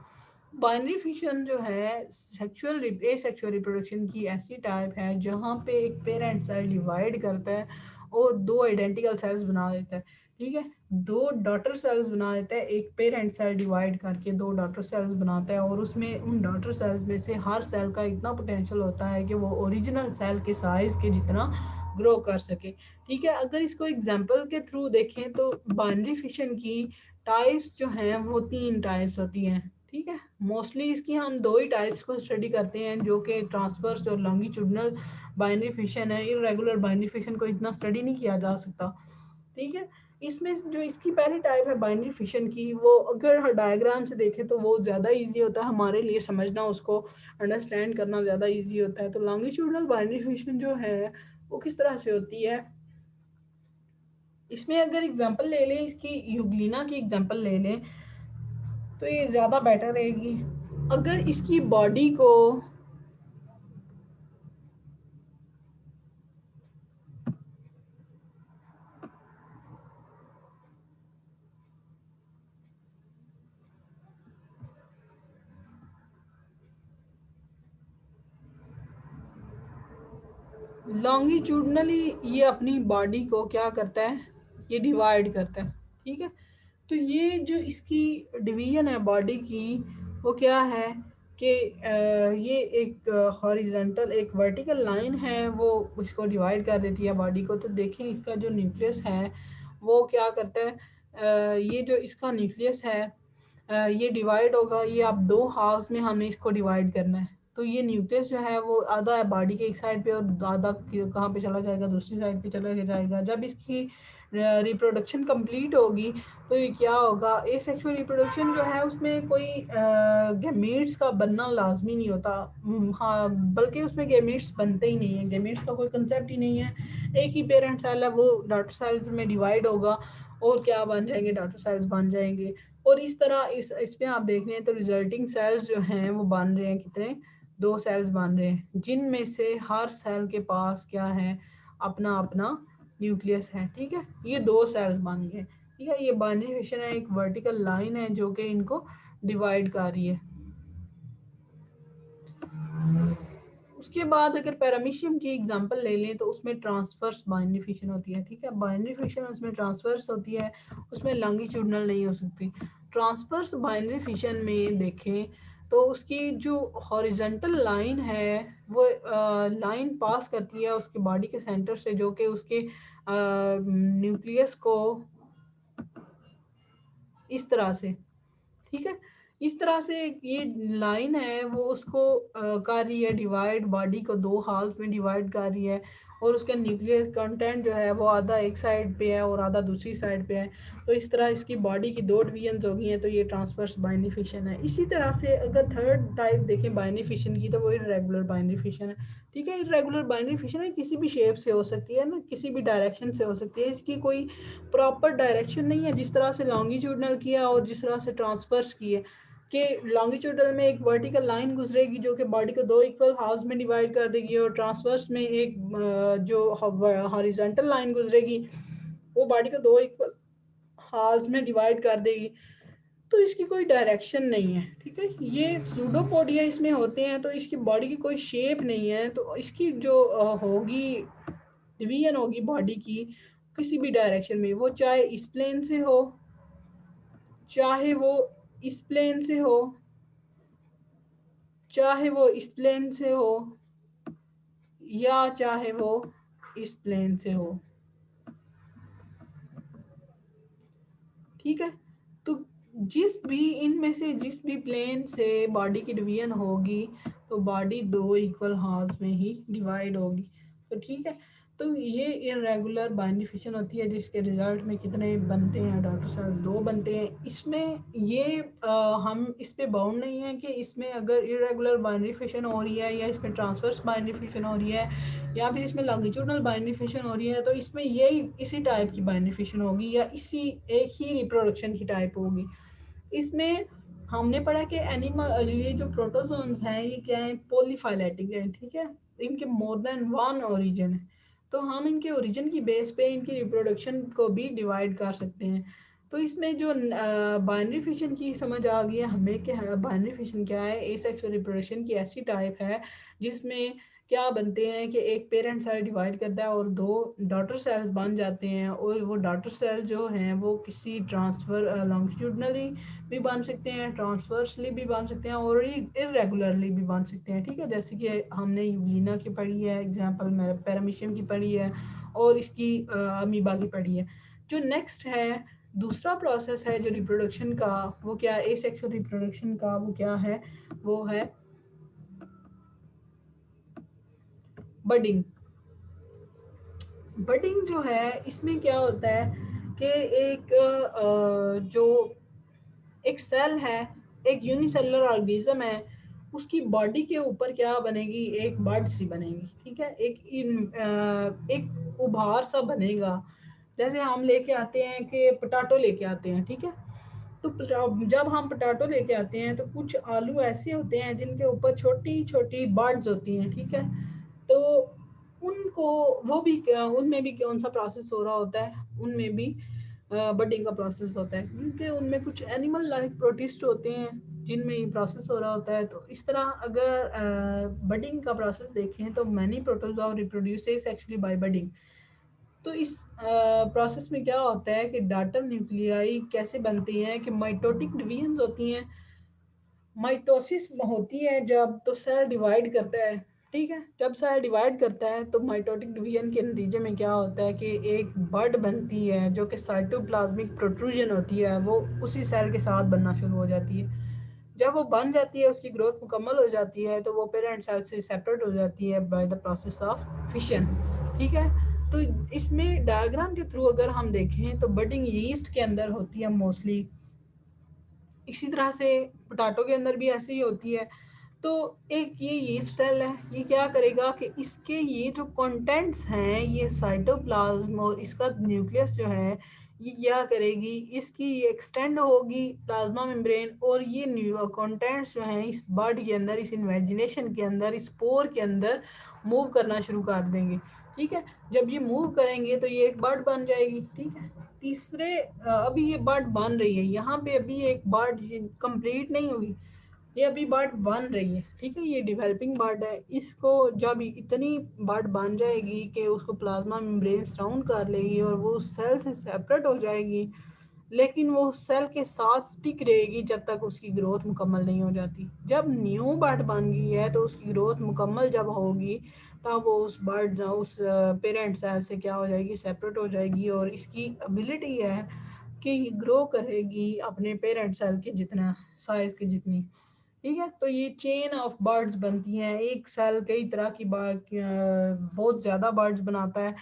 S1: बाइनरी फिशन जो है सेक्सुअल एसेक्सुअल रिप्रोडक्शन की ऐसी टाइप है जहाँ पे एक पेरेंट सेल डिवाइड करता है और 2 आइडेंटिकल सेल्स बना देता है। ठीक है, 2 डॉटर सेल्स बना देता है, एक पेरेंट सेल डिवाइड करके 2 डॉटर सेल्स बनाता है और उसमें उन डॉटर सेल्स में से हर सेल का इतना पोटेंशियल होता है कि वो ओरिजिनल सेल के साइज के जितना ग्रो कर सके। ठीक है, अगर इसको एग्जांपल के थ्रू देखें तो बाइनरी फिशन की टाइप्स जो हैं वो 3 टाइप्स होती हैं। ठीक है, मोस्टली इसकी हम 2 ही टाइप्स को स्टडी करते हैं जो कि ट्रांसवर्स और लॉन्गिट्यूडनल बाइनरी फिशन है। इरेगुलर बाइनरी फिशन को इतना स्टडी नहीं किया जा सकता। ठीक है, इसमें जो इसकी पहली टाइप है बाइनरी फिशन की, वो अगर डायग्राम से देखें तो वो ज़्यादा इजी होता है हमारे लिए समझना, उसको अंडरस्टैंड करना ज़्यादा इजी होता है। तो लॉन्गिट्यूडनल बाइनरी फिशन जो है वो किस तरह से होती है, इसमें अगर एग्जांपल ले लें, इसकी यूग्लिना की एग्जांपल ले लें तो ये ज़्यादा बेटर रहेगी। अगर इसकी बॉडी को लॉन्गिट्यूडनली ये अपनी बॉडी को क्या करता है, ये डिवाइड करता है। ठीक है, तो ये जो इसकी डिवीजन है बॉडी की वो क्या है कि ये एक हॉरिजेंटल एक वर्टिकल लाइन है, वो इसको डिवाइड कर देती है बॉडी को। तो देखें इसका जो न्यूक्लियस है वो क्या करता है, ये जो इसका न्यूक्लियस है ये डिवाइड होगा, ये आप 2 हाफ्स में हमने इसको डिवाइड करना है। तो ये न्यूक्लियस जो है वो आधा है बॉडी के एक साइड पे और आधा कहाँ पे चला जाएगा, दूसरी साइड पे चला जाएगा। जब इसकी रिप्रोडक्शन कंप्लीट होगी तो ये क्या होगा, एसेक्सुअल रिप्रोडक्शन जो है उसमें कोई गैमेट्स का बनना लाजमी नहीं होता। हाँ, बल्कि उसमें गैमेट्स बनते ही नहीं है, गैमेट्स का कोई कंसेप्ट ही नहीं है। एक ही पेरेंट सेल है, वो डॉटर सेल्स में डिवाइड होगा और क्या बन जाएंगे, डॉटर सेल्स बन जाएंगे। और इस तरह इसमें आप देख रहे हैं तो रिजल्टिंग सेल्स जो हैं वो बन रहे हैं कितने, 2 सेल्स बन रहे हैं, जिनमें से हर सेल के पास क्या है, अपना अपना न्यूक्लियस है। ठीक है, ये 2 सेल्स बन गए। ठीक है, ये बाइनरी फिशन है, एक वर्टिकल लाइन है जो कि इनको डिवाइड कर रही है। उसके बाद अगर पैरामीशियम की एग्जांपल ले लें तो उसमें ट्रांसवर्स बाइनरी फिशन होती है। ठीक है, बाइनरी फिशन उसमें ट्रांसवर्स होती है, उसमें लॉन्गिट्यूडनल नहीं हो सकती। ट्रांसवर्स बाइनरी फिशन में देखें तो उसकी जो हॉरिजेंटल लाइन है वो लाइन पास करती है उसकी बॉडी के सेंटर से, जो कि उसके न्यूक्लियस को इस तरह से, ठीक है, इस तरह से ये लाइन है वो उसको कर रही है डिवाइड, बॉडी को दो हाल्फ में डिवाइड कर रही है, और उसका न्यूक्लियर कंटेंट जो है वो आधा एक साइड पे है और आधा दूसरी साइड पे है। तो इस तरह इसकी बॉडी की दो डिवीजन हो गई हैं, तो ये ट्रांसवर्स बाइनरी फिशन है। इसी तरह से अगर थर्ड टाइप देखें बाइनरी फिशन की, तो वो इरेगुलर बाइनरी फिशन है। ठीक है, इरेगुलर बाइनरी फिशन है, किसी भी शेप से हो सकती है ना, किसी भी डायरेक्शन से हो सकती है, इसकी कोई प्रॉपर डायरेक्शन नहीं है। जिस तरह से लॉन्गिट्यूडनल किया और जिस तरह से ट्रांसवर्स किए, कि लॉन्गिट्यूडल में एक वर्टिकल लाइन गुजरेगी जो कि बॉडी को दो इक्वल हाफ्स में डिवाइड कर देगी, और ट्रांसवर्स में एक जो हॉरिजॉन्टल लाइन गुजरेगी वो बॉडी को दो इक्वल हाफ्स में डिवाइड कर देगी। तो इसकी कोई डायरेक्शन नहीं है। ठीक है, ये सूडोपोडिया इसमें होते हैं, तो इसकी बॉडी की कोई शेप नहीं है। तो इसकी जो होगी डिवीजन होगी बॉडी की किसी भी डायरेक्शन में, वो चाहे इस प्लेन से हो, चाहे वो इस प्लेन से हो, चाहे वो इस प्लेन से हो, या चाहे वो इस प्लेन से हो। ठीक है, तो जिस भी इनमें से जिस भी प्लेन से बॉडी की डिवीजन होगी, तो बॉडी दो इक्वल हाफ्स में ही डिवाइड होगी। तो ठीक है, तो ये इरेगुलर बाइनरी फिशन होती है, जिसके रिजल्ट में कितने बनते हैं डॉटर सेल्स, दो बनते हैं। इसमें ये हम इस पे बाउंड नहीं है कि इसमें अगर इरेगुलर बाइनरी फिशन हो रही है, या इसमें ट्रांसवर्स बाइनरी फिशन हो रही है, या फिर इसमें लॉन्गिट्यूडनल बाइनरी फिशन हो रही है, तो इसमें यही इसी टाइप की बाइनरी फिशन होगी, या इसी एक ही रिप्रोडक्शन की टाइप होगी। इसमें हमने पढ़ा कि एनिमल, ये जो प्रोटोजोन्स हैं ये क्या है, पॉलीफाइलेटिक है। ठीक है, इनके मोर देन वन ओरिजिन है, तो हम इनके ओरिजिन की बेस पे इनकी रिप्रोडक्शन को भी डिवाइड कर सकते हैं। तो इसमें जो बाइनरी फिशन की समझ आ गई है हमें कि बाइनरी फिशन क्या है। एसेक्सुअल रिप्रोडक्शन की ऐसी टाइप है जिसमें क्या बनते हैं कि एक पेरेंट सेल डिवाइड करता है और दो डॉटर सेल्स बन जाते हैं, और वो डॉटर सेल जो हैं वो किसी ट्रांसफर लॉन्गिट्यूडनली भी बन सकते हैं, ट्रांसवर्सली भी बन सकते हैं, और इरेगुलरली भी बन सकते हैं। ठीक है, जैसे कि हमने यूलिना की पढ़ी है एग्जांपल, में पैरामीशियम की पढ़ी है, और इसकी अमीबा की पढ़ी है। जो नेक्स्ट है दूसरा प्रोसेस है जो रिप्रोडक्शन का, वो क्या है, एसेक्सुअल रिप्रोडक्शन का, वो क्या है, वो है बडिंग। बडिंग जो है इसमें क्या होता है कि एक जो एक सेल है, एक यूनिसेलुलर ऑर्गेनिज्म है, उसकी बॉडी के ऊपर क्या बनेगी, एक बड सी बनेगी। ठीक है, एक उभार सा बनेगा। जैसे हम लेके आते हैं कि पोटैटो लेके आते हैं, ठीक है, तो जब हम पोटैटो लेके आते हैं तो कुछ आलू ऐसे होते हैं जिनके ऊपर छोटी छोटी बर्ड्स होती हैं। ठीक है, तो उनको वो भी उनमें भी कौन सा प्रोसेस हो रहा होता है, उनमें भी बडिंग का प्रोसेस होता है, क्योंकि उनमें कुछ एनिमल लाइक प्रोटिस्ट होते हैं जिनमें ये प्रोसेस हो रहा होता है। तो इस तरह अगर बडिंग का प्रोसेस देखें तो many protozoa reproduce actually by budding. तो इस प्रोसेस में क्या होता है कि डाटर न्यूक्लियाई कैसे बनती हैं कि माइटोटिक डिवीजन होती हैं। माइटोसिस होती है जब, तो सेल डिवाइड करता है। ठीक है, जब सेल डिवाइड करता है तो माइटोटिक डिवीजन के नतीजे में क्या होता है कि एक बड बनती है जो कि साइटोप्लाज्मिक प्रोट्रूजन होती है, वो उसी सेल के साथ बनना शुरू हो जाती है। जब वो बन जाती है, उसकी ग्रोथ मुकम्मल हो जाती है, तो वो पेरेंट सेल से सेपरेट हो जाती है by the process of fission. ठीक है, तो इसमें डायग्राम के थ्रू अगर हम देखें तो बडिंग यीस्ट के अंदर होती है मोस्टली। इसी तरह से पोटैटो के अंदर भी ऐसे ही होती है। तो एक ये यीस्ट सेल है, ये क्या करेगा कि इसके ये जो कंटेंट्स हैं, ये साइटोप्लाज्म और इसका न्यूक्लियस जो है, ये क्या करेगी, इसकी एक्सटेंड होगी प्लाज्मा मेम्ब्रेन, और ये कंटेंट्स जो हैं इस बड के अंदर, इस इन्वेजिनेशन के अंदर, इस पोर के अंदर मूव करना शुरू कर देंगे। ठीक है, जब ये मूव करेंगे तो ये एक बर्ड बन जाएगी। ठीक है, तीसरे अभी ये बर्ड बन रही है, यहाँ पे अभी एक बर्ड कंप्लीट नहीं हुई, ये अभी बर्ड बन रही है। ठीक है, ये डेवलपिंग बर्ड है। इसको जब इतनी बर्ड बन जाएगी कि उसको प्लाज्मा मेम्ब्रेन सराउंड कर लेगी और वो सेल से सेपरेट हो जाएगी, लेकिन वो सेल के साथ स्टिक रहेगी जब तक उसकी ग्रोथ मुकम्मल नहीं हो जाती। जब न्यू बर्ड बन गई है तो उसकी ग्रोथ मुकम्मल जब होगी तब वो उस बर्ड उस पेरेंट सेल से क्या हो जाएगी, सेपरेट हो जाएगी, और इसकी एबिलिटी है कि ग्रो करेगी अपने पेरेंट सेल के जितना, साइज के जितनी। ठीक है, तो ये चेन ऑफ बर्ड्स बनती हैं। एक सेल कई तरह की बहुत ज़्यादा बर्ड्स बनाता है,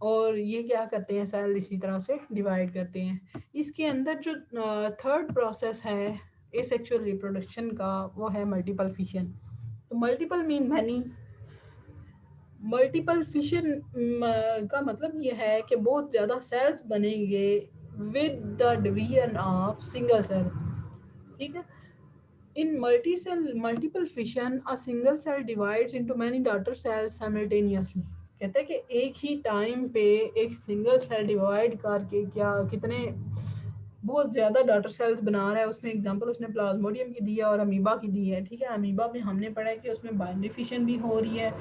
S1: और ये क्या करते हैं, सेल इसी तरह से डिवाइड करते हैं। इसके अंदर जो थर्ड प्रोसेस है एसेक्सुअल रिप्रोडक्शन का, वो है मल्टीपल फिशन। तो multiple mean many. Multiple fission का मतलब ये है कि बहुत ज़्यादा सेल्स बनेंगे with the division of single cell. ठीक है, इन multiple fission, a single cell divides into many daughter cells simultaneously। कहते हैं कि एक ही टाइम पे एक सिंगल सेल डिवाइड करके क्या कितने बहुत ज़्यादा डॉटर सेल्स बना रहा है। उसमें एग्जांपल उसने प्लाज्मोडियम की दी है और अमीबा की दी है। ठीक है, अमीबा में हमने पढ़ा है कि उसमें बाइनरी फिशन भी हो रही है,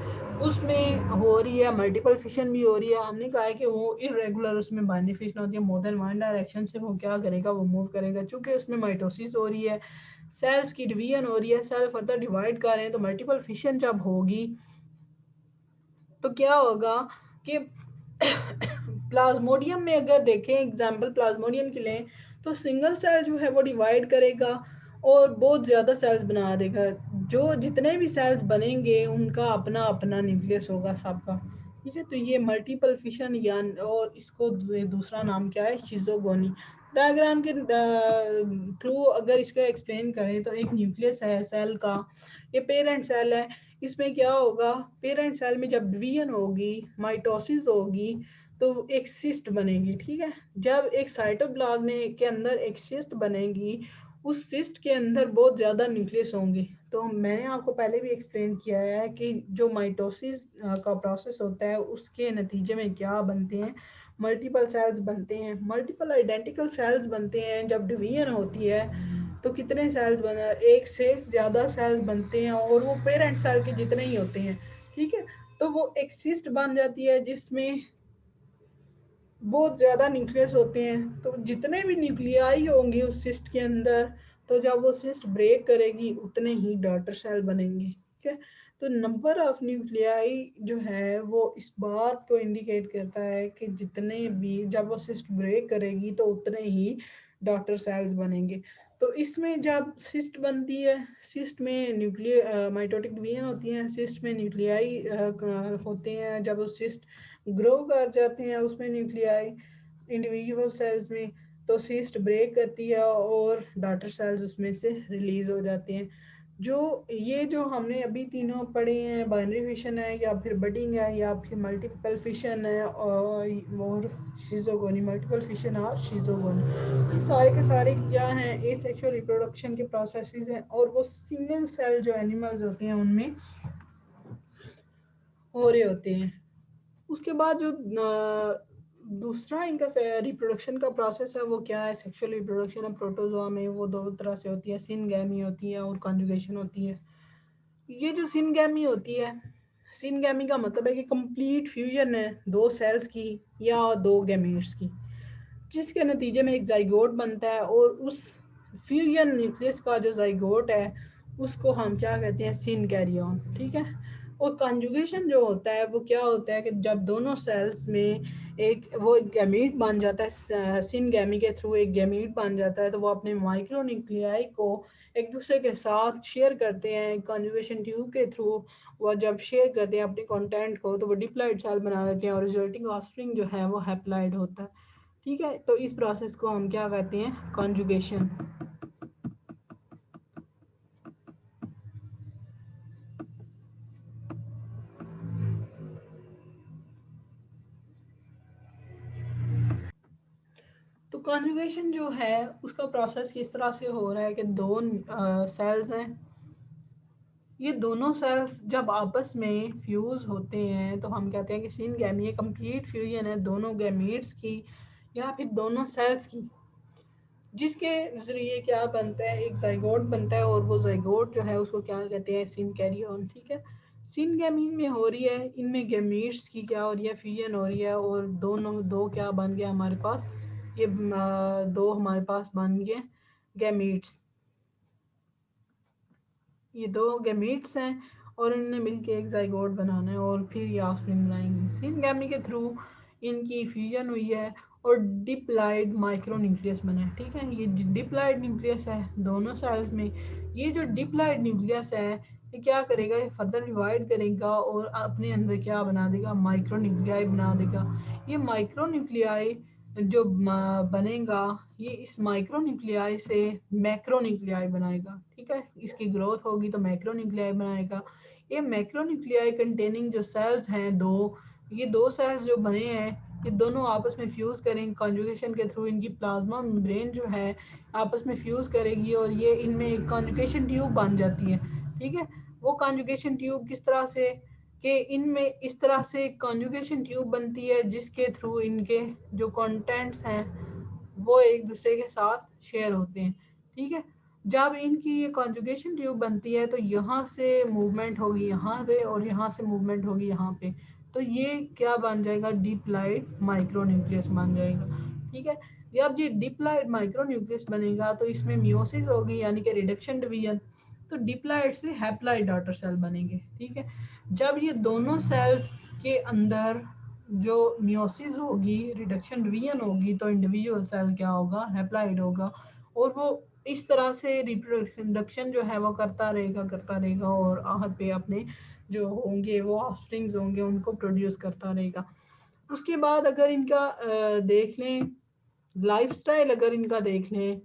S1: उसमें हो रही है मल्टीपल फिशन भी हो रही है। हमने कहा है कि वो इरेगुलर उसमें बाइनरी फिशन होती है, मोर देन वन डायरेक्शन से वो क्या करेगा, वो मूव करेगा। चूँकि उसमें माइटोसिस हो रही है, सेल्स की डिवीजन हो रही है, सेल फर्दर डिवाइड कर रहे हैं, तो मल्टीपल फिशन जब होगी तो क्या होगा कि प्लाज्मोडियम में अगर देखें, एग्जांपल प्लाज्मोडियम के लें, तो सिंगल सेल जो है वो डिवाइड करेगा और बहुत ज़्यादा सेल्स बना देगा। जो जितने भी सेल्स बनेंगे उनका अपना अपना न्यूक्लियस होगा सबका। ठीक है, तो ये मल्टीपल फिशन या, और इसको दूसरा नाम क्या है, शिज़ोगोनी। डायग्राम के थ्रू अगर इसको एक्सप्लेन करें तो एक न्यूक्लियस है सेल का, ये पेरेंट सेल है। इसमें क्या होगा, पेरेंट सेल में जब डिवीजन होगी, माइटोसिस होगी, तो एक सिस्ट बनेगी। ठीक है, जब एक साइटोप्लाज्म के अंदर एक सिस्ट बनेगी, उस सिस्ट के अंदर बहुत ज़्यादा न्यूक्लियस होंगे। तो मैंने आपको पहले भी एक्सप्लेन किया है कि जो माइटोसिस का प्रोसेस होता है उसके नतीजे में क्या बनते हैं, मल्टीपल सेल्स बनते हैं, मल्टीपल आइडेंटिकल सेल्स बनते हैं। जब डिवीजन होती है तो कितने सेल्स बना, एक से ज़्यादा सेल्स बनते हैं और वो पेरेंट सेल के जितने ही होते हैं। ठीक है, तो वो एक सिस्ट बन जाती है जिसमें बहुत ज़्यादा न्यूक्लियस होते हैं। तो जितने भी न्यूक्लियाई होंगे उस सिस्ट के अंदर, तो जब वो सिस्ट ब्रेक करेगी उतने ही डॉटर सेल बनेंगे। ठीक है, तो नंबर ऑफ न्यूक्लियाई जो है वो इस बात को इंडिकेट करता है कि जितने भी, जब वो सिस्ट ब्रेक करेगी तो उतने ही डॉटर सेल्स बनेंगे। तो इसमें जब सिस्ट बनती है, सिस्ट में न्यूक्लियर माइटोटिक डिवीजन होती है, सिस्ट में न्यूक्लियाई होते हैं। जब वो सिस्ट ग्रो कर जाते हैं उसमें न्यूक्लियाई इंडिविजुअल सेल्स में, तो सिस्ट ब्रेक करती है और डॉटर सेल्स उसमें से रिलीज हो जाते हैं। जो ये जो हमने अभी तीनों पढ़े हैं, बाइनरी फिशन है या फिर बडिंग है या फिर मल्टीपल फिशन है और शिज़ोगोनी, मल्टीपल फिशन और शिज़ोगोनी, ये सारे के सारे क्या हैं, एसेक्सुअल रिप्रोडक्शन के प्रोसेसेस हैं, और वो सिंगल सेल जो एनिमल्स होते हैं उनमें हो रहे होते हैं। उसके बाद जो दूसरा इनका रिप्रोडक्शन का प्रोसेस है वो क्या है, सेक्सुअल रिप्रोडक्शन है प्रोटोजोआ में। वो दो तरह से होती है, सिनगैमी होती है और कॉन्जुगेशन होती है। ये जो सिनगैमी होती है, सिनगैमी का मतलब है कि कंप्लीट फ्यूजन है दो सेल्स की या दो गैमीट्स की, जिसके नतीजे में एक जाइगोट बनता है, और उस फ्यूजन न्यूक्लियस का जो जाइगोट है उसको हम क्या कहते हैं, सिन कैरियन। ठीक है, और कंजुगेशन जो होता है वो क्या होता है कि जब दोनों सेल्स में एक वो गैमीट बन जाता है, सिन गैमी के थ्रू एक गैमीट बन जाता है, तो वो अपने माइक्रो न्यूक्लियाई को एक दूसरे के साथ शेयर करते हैं कंजुगेशन ट्यूब के थ्रू। वो जब शेयर करते हैं अपने कंटेंट को, तो वो डिप्लॉइड सेल बना देते हैं और रिजल्टिंग ऑफस्प्रिंग जो है वो हैप्लॉइड होता है। ठीक है, तो इस प्रोसेस को हम क्या कहते हैं, कॉन्जुगेशन। तो कॉन्जुगेशन जो है उसका प्रोसेस किस तरह से हो रहा है कि दो सेल्स हैं, ये दोनों सेल्स जब आपस में फ्यूज होते हैं तो हम कहते हैं कि सिन गैमी, ये कंप्लीट फ्यूजन है दोनों गैमीट्स की या फिर दोनों सेल्स की, जिसके जरिए क्या बनता है, एक जाइगोट बनता है, और वो जाइगोट जो है उसको क्या कहते हैं, सिन कैरियन। ठीक है, सिन गैमीन में हो रही है, इनमें गैमीट्स की क्या हो रही है, फ्यूजन हो रही है, और दोनों दो क्या बन गया हमारे पास, ये दो हमारे पास बन गए गैमीट्स, ये दो गैमीट्स हैं और इनने मिलके एक जाइगोट बनाना है और फिर ये ऑफस्प्रिंग बनाएंगे। सिनगैमी के थ्रू इनकी फ्यूजन हुई है और डिप्लॉइड माइक्रोन्यूक्लियस बना है। ठीक है, ये डिप्लॉइड न्यूक्लियस है दोनों सेल्स में। ये जो डिप्लॉइड न्यूक्लियस है ये क्या करेगा, ये फर्दर डिवाइड करेगा और अपने अंदर क्या बना देगा, माइक्रोन्यूक्लियाई बना देगा। ये माइक्रोन्यूक्लियाई जो बनेगा ये इस माइक्रोन्यूक्लियाई से मैक्रोन्यूक्लियाई बनाएगा। ठीक है, इसकी ग्रोथ होगी तो मैक्रोन्यूक्लियाई बनाएगा। ये मैक्रोन्यूक्लियाई कंटेनिंग जो सेल्स हैं दो, ये दो सेल्स जो बने हैं ये दोनों आपस में फ्यूज करेंगे कॉन्जुगेशन के थ्रू। इनकी प्लाज्मा मेम्ब्रेन जो है आपस में फ्यूज करेगी और ये इनमें एक कॉन्जुगेशन ट्यूब बन जाती है। ठीक है, वो कॉन्जुगेशन ट्यूब किस तरह से कि इनमें इस तरह से कॉन्जुगेशन ट्यूब बनती है जिसके थ्रू इनके जो कंटेंट्स हैं वो एक दूसरे के साथ शेयर होते हैं। ठीक है, जब इनकी ये कॉन्जुगेशन ट्यूब बनती है तो यहाँ से मूवमेंट होगी यहाँ पे और यहाँ से मूवमेंट होगी यहाँ पे, तो ये क्या बन जाएगा, डिप्लॉइड माइक्रोन्यूक्लियस बन जाएगा। ठीक है, जब ये डिप्लॉइड माइक्रोन्यूक्लियस बनेगा तो इसमें मियोसिस होगी यानी कि रिडक्शन डिवीजन, तो डिप्लॉइड से हैप्लॉइड डॉटर सेल बनेंगे। ठीक है, जब ये दोनों सेल्स के अंदर जो मियोसिस होगी रिडक्शन डिवीजन होगी तो इंडिविजुअल सेल क्या होगा, हैप्लॉइड होगा और वो इस तरह से रिप्रोडक्शन जो है वो करता रहेगा और आखिर पे अपने जो होंगे वो ऑफस्प्रिंग्स होंगे उनको प्रोड्यूस करता रहेगा। उसके बाद अगर इनका देख लें लाइफस्टाइल, अगर इनका देख लें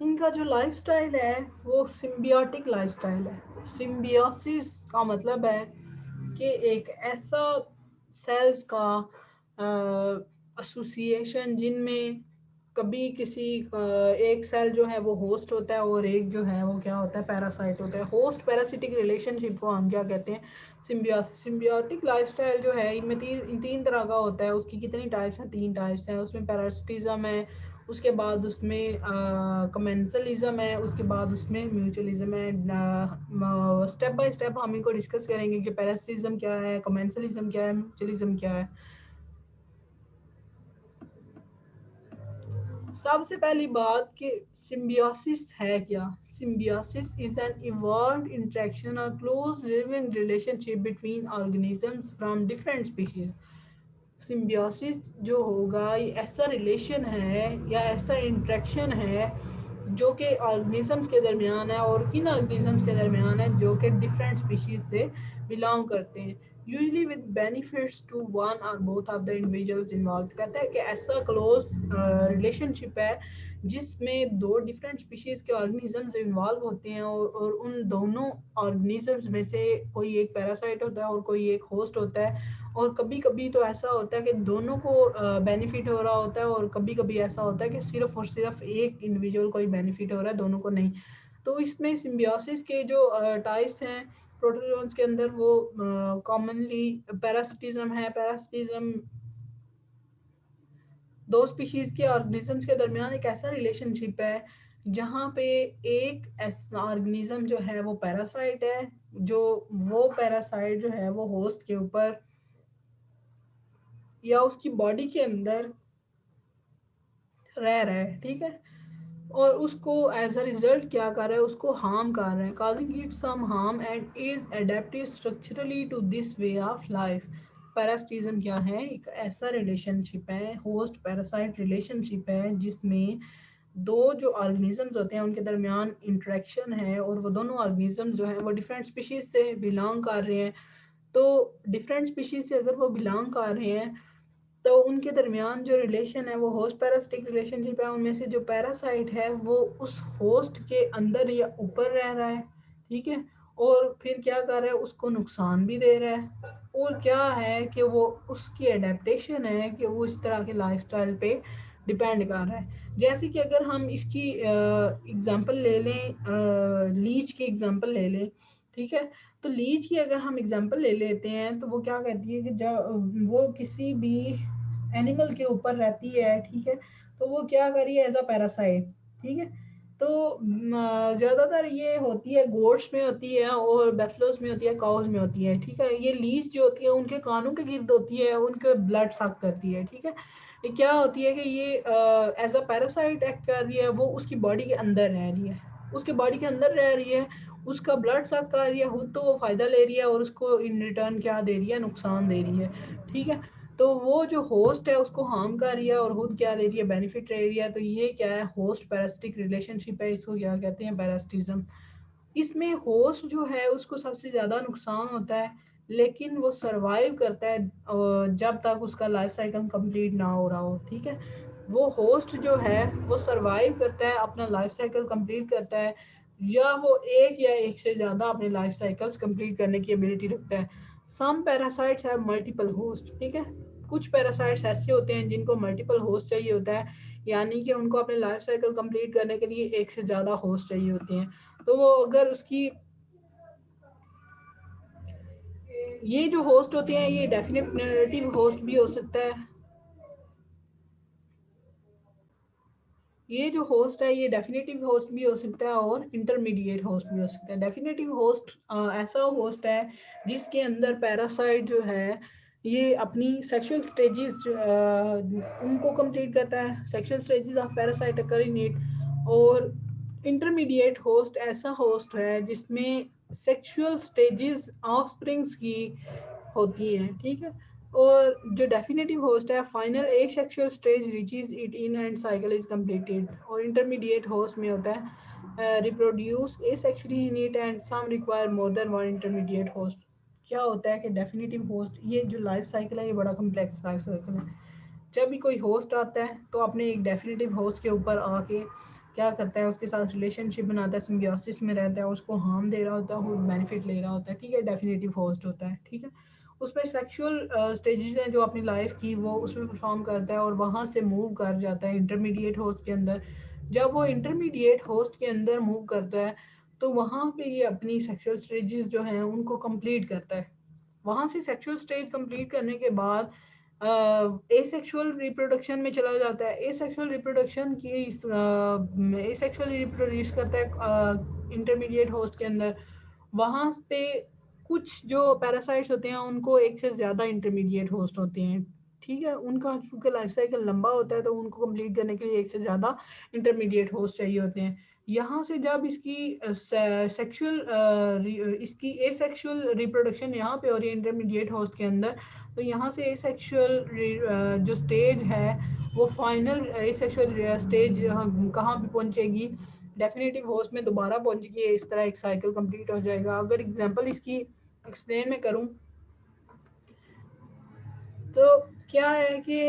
S1: इनका जो लाइफस्टाइल है वो सिम्बियोटिक लाइफस्टाइल है। सिम्बियोसिस का मतलब है कि एक ऐसा सेल्स का एसोसिएशन जिनमें कभी किसी एक सेल जो है वो होस्ट होता है और एक जो है वो क्या होता है, पैरासाइट होता है। होस्ट पैरासिटिक रिलेशनशिप को हम क्या कहते हैं, सिम्बियोसिस। सिम्बियोटिक लाइफस्टाइल जो है इनमें तीन तरह का होता है। उसकी कितनी टाइप्स हैं, तीन टाइप्स हैं। उसमें पैरासिटिज्म है, उसके बाद उसमें कमेंसलिज्म है, उसके बाद उसमें म्यूचुअलिज्म है। स्टेप बाय स्टेप हम इनको डिस्कस करेंगे कि पैरासिटिज्म क्या है, कमेंसलिज्म क्या है, म्यूचुअलिज्म क्या है। सबसे पहली बात कि सिम्बियोसिस है क्या। Symbiosis is an evolved interaction और close living relationship between organisms from different species. Symbiosis जो होगा ये ऐसा रिलेशन है या ऐसा इंट्रैक्शन है जो कि ऑर्गेनिजम्स के दरमियान है और किन ऑर्गेनिजम्स के दरमियान है जो कि डिफरेंट स्पीशीज से बिलोंग करते हैं, usually with benefits to one और both of the individuals involve. कहता है कि ऐसा क्लोज रिलेशनशिप है जिसमें दो डिफरेंट स्पीशीज के ऑर्गेनिजम्स इन्वॉल्व होते हैं और उन दोनों ऑर्गेनिजम्स में से कोई एक पैरासाइट होता है और कोई एक होस्ट होता है। और कभी कभी तो ऐसा होता है कि दोनों को बेनिफिट हो रहा होता है और कभी कभी ऐसा होता है कि सिर्फ और सिर्फ एक इंडिविजुअल को ही बेनिफिट हो रहा है, दोनों को नहीं। तो इसमें सिम्बियोसिस के जो टाइप्स हैं प्रोटोजोन्स के अंदर वो कॉमनली पैरासिटिज्म है। पैरासिटिज्म दो स्पीशीज के ऑर्गेनिजम्स के दरमियान एक ऐसा रिलेशनशिप है जहाँ पे एक ऐसा ऑर्गेनिज्म जो है वो पैरासाइट है, जो वो पैरासाइट जो है वो होस्ट के ऊपर या उसकी बॉडी के अंदर रह रहा है। ठीक है, और उसको एज अ रिजल्ट क्या कर रहा है, उसको हार्म कर रहा है, causing it some harm and is adapted structurally to this way of life. Parasitism क्या है, एक ऐसा रिलेशनशिप है, होस्ट पैरासाइट रिलेशनशिप है जिसमें दो जो ऑर्गेनिजम्स होते हैं उनके दरमियान इंटरेक्शन है और वो दोनों ऑर्गेनिजम्स जो हैं वो डिफरेंट स्पीशीज से बिलोंग कर रहे हैं। तो डिफरेंट स्पीशीज से अगर वो बिलोंग कर रहे हैं तो उनके दरमियान जो रिलेशन है वो होस्ट पैरासिटिक रिलेशनशिप है। उनमें से जो पैरासाइट है वो उस होस्ट के अंदर या ऊपर रह रहा है। ठीक है, और फिर क्या कर रहा है, उसको नुकसान भी दे रहा है और क्या है कि वो उसकी एडेप्टेशन है कि वो इस तरह के लाइफस्टाइल पे डिपेंड कर रहा है। जैसे कि अगर हम इसकी एग्जांपल ले लें, लीच की एग्जांपल ले लें। ठीक है, तो लीच की अगर हम एग्जांपल ले लेते हैं तो वो क्या कहती है कि जब वो किसी भी एनिमल के ऊपर रहती है, ठीक है, तो वो क्या करी है एज अ पैरासाइट। ठीक है, तो ज़्यादातर ये होती है गोट्स में होती है और बेफलोस में होती है, काउस में होती है, ठीक है। ये लीच जो होती है उनके कानों के गिर्द होती है, उनके ब्लड सक करती है, ठीक है। ये क्या होती है कि ये एज अ पैरासाइट एक्ट कर रही है, वो उसकी बॉडी के अंदर रह रही है, उसके बॉडी के अंदर रह रही है, उसका ब्लड सक कर रही है, खुद तो वो फ़ायदा ले रही है और उसको इन रिटर्न क्या दे रही है, नुकसान दे रही है, ठीक है। तो वो जो होस्ट है उसको हार्म कर रही है और खुद क्या ले रही है, बेनिफिट ले रही है। तो ये क्या है, होस्ट पैरासिटिक रिलेशनशिप है, इसको क्या कहते हैं, पैरासिटिज्म। इसमें होस्ट जो है उसको सबसे ज़्यादा नुकसान होता है, लेकिन वो सरवाइव करता है जब तक उसका लाइफ साइकिल कंप्लीट ना हो रहा हो, ठीक है। वो होस्ट जो है वो सरवाइव करता है, अपना लाइफ साइकिल कंप्लीट करता है, या वो एक या एक से ज़्यादा अपने लाइफ साइकिल्स कंप्लीट करने की एबिलिटी रखता है। सम पैरासाइट्स हैव मल्टीपल होस्ट, ठीक है। कुछ पैरासाइट्स ऐसे होते हैं जिनको मल्टीपल होस्ट चाहिए होता है, यानी कि उनको अपने लाइफ साइकिल कंप्लीट करने के लिए एक से ज़्यादा होस्ट चाहिए होते हैं। तो वो अगर उसकी ये जो होस्ट होते हैं ये डेफिनेटिव होस्ट भी हो सकता है, ये जो होस्ट है ये डेफिनेटिव होस्ट भी हो सकता है और इंटरमीडिएट होस्ट भी हो सकता है। डेफिनेटिव होस्ट ऐसा होस्ट है जिसके अंदर पैरासाइट जो है ये अपनी सेक्सुअल स्टेजेस उनको कंप्लीट करता है, sexual stages of parasite occur in it. और इंटरमीडिएट होस्ट ऐसा होस्ट है जिसमें सेक्सुअल स्टेजेस ऑफस्प्रिंग्स की होती हैं, ठीक है। और जो डेफिनेटिव होस्ट है final asexual stage reaches it in and cycle is completed. और इंटरमीडिएट होस्ट में होता है reproduce asexually in it and some require more than one intermediate host. क्या होता है कि डेफिनेटिव होस्ट, ये जो लाइफ साइकिल है ये बड़ा कम्प्लेक्स लाइफ साइकिल है। जब भी कोई होस्ट आता है तो अपने एक डेफिनेटिव होस्ट के ऊपर आके क्या करता है, उसके साथ रिलेशनशिप बनाता है, सिम्बियोसिस में रहता है, उसको हार्म दे रहा होता है, खुद बेनिफिट ले रहा होता है, ठीक है। डेफिनेटिव होस्ट होता है, ठीक है। उसमें सेक्सुअल स्टेजेस हैं जो अपनी लाइफ की वो उसमें परफॉर्म करता है और वहाँ से मूव कर जाता है इंटरमीडिएट होस्ट के अंदर। जब वो इंटरमीडिएट होस्ट के अंदर मूव करता है तो वहाँ पे ये अपनी सेक्सुअल स्टेजेस जो हैं उनको कंप्लीट करता है। वहाँ से सेक्सुअल स्टेज कंप्लीट करने के बाद एसेक्सुअल रिप्रोडक्शन में चला जाता है। एसेक्सुअल रिप्रोडक्शन की एसेक्सुअल रिप्रोड्यूस करता है इंटरमीडिएट होस्ट के अंदर। वहाँ पे कुछ जो पैरासाइट्स होते हैं उनको एक से ज़्यादा इंटरमीडिएट होस्ट होते हैं, ठीक है। उनका चूँकि लाइफ साइकिल लंबा होता है तो उनको कंप्लीट करने के लिए एक से ज़्यादा इंटरमीडिएट होस्ट चाहिए होते हैं। यहाँ से जब इसकी सेक्सुअल इसकी एसेक्सुअल रिप्रोडक्शन यहाँ पे हो रही है इंटरमीडिएट होस्ट के अंदर, तो यहाँ से एसेक्सुअल जो स्टेज है वो फाइनल एसेक्सुअल स्टेज कहाँ पे पहुँचेगी, डेफिनेटिव होस्ट में दोबारा पहुँचेगी। इस तरह एक साइकिल कंप्लीट हो जाएगा। अगर एग्जांपल इसकी एक्सप्लेन में करूँ तो क्या है कि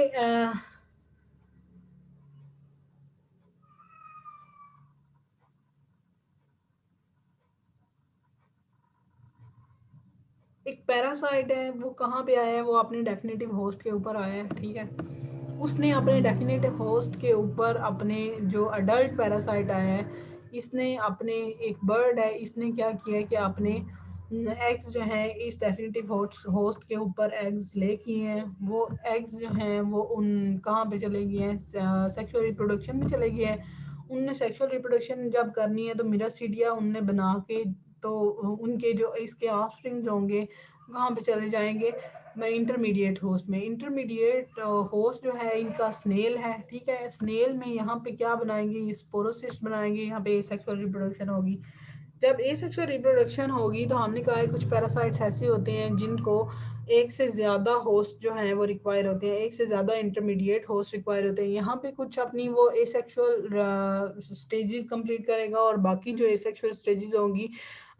S1: एक पैरासाइट है वो कहाँ पे आया है, वो अपने डेफिनेटिव होस्ट के ऊपर आया है, ठीक है। उसने अपने डेफिनेटिव होस्ट के ऊपर अपने जो अडल्ट पैरासाइट आया है, इसने अपने एक बर्ड है, इसने क्या किया है कि अपने एग्स जो हैं इस डेफिनेटिव होस्ट के ऊपर एग्स ले किए हैं। वो एग्स जो हैं वो उन कहाँ पे चले गए हैं, सेक्सुअल रिप्रोडक्शन में चले गए हैं। उनने सेक्सुअल रिप्रोडक्शन जब करनी है तो मिरासीडिया उनने बना के, तो उनके जो इसके ऑफस्प्रिंग्स होंगे कहाँ पे चले जाएंगे, मैं इंटरमीडिएट होस्ट में। इंटरमीडिएट होस्ट जो है इनका स्नेल है, ठीक है। स्नेल में यहाँ पे क्या बनाएंगे, ये स्पोरोसिस्ट बनाएंगे, यहाँ पे सेक्सुअल रिप्रोडक्शन होगी। जब एसेक्सुअल रिप्रोडक्शन होगी तो हमने कहा है कुछ पैरासाइट्स ऐसे होते हैं जिनको एक से ज़्यादा होस्ट जो हैं वो रिक्वायर होते हैं, एक से ज़्यादा इंटरमीडिएट होस्ट रिक्वायर होते हैं। यहाँ पे कुछ अपनी वो एसेक्सुअल स्टेजेस कंप्लीट करेगा और बाकी जो एसेक्सुअल स्टेजेस होंगी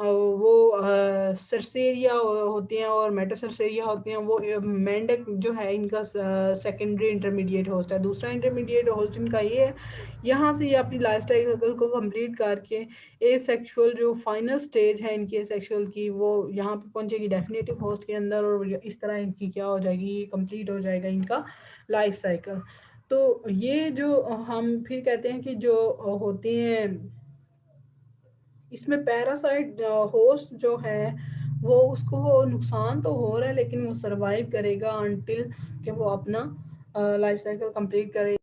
S1: वो सरसेरिया होती हैं और मेटासरसेरिया होती हैं। वो मेंढक जो है इनका सेकेंडरी इंटरमीडिएट होस्ट है। दूसरा इंटरमीडिएट होस्ट इनका ये है, यहाँ से ये अपनी लाइफ साइकिल को कंप्लीट करके एसेक्सुअल जो फाइनल स्टेज है इनकी एसेक्सुअल की वो यहाँ पे पहुंचेगी डेफिनेटिव होस्ट के अंदर, और इस तरह इनकी क्या हो जाएगी, कंप्लीट हो जाएगा इनका लाइफ साइकिल। तो ये जो हम फिर कहते हैं कि जो होते हैं इसमें पैरासाइट होस्ट जो है वो उसको नुकसान तो हो रहा है लेकिन वो सरवाइव करेगा अनटिल कि वो अपना लाइफ साइकिल कंप्लीट करे।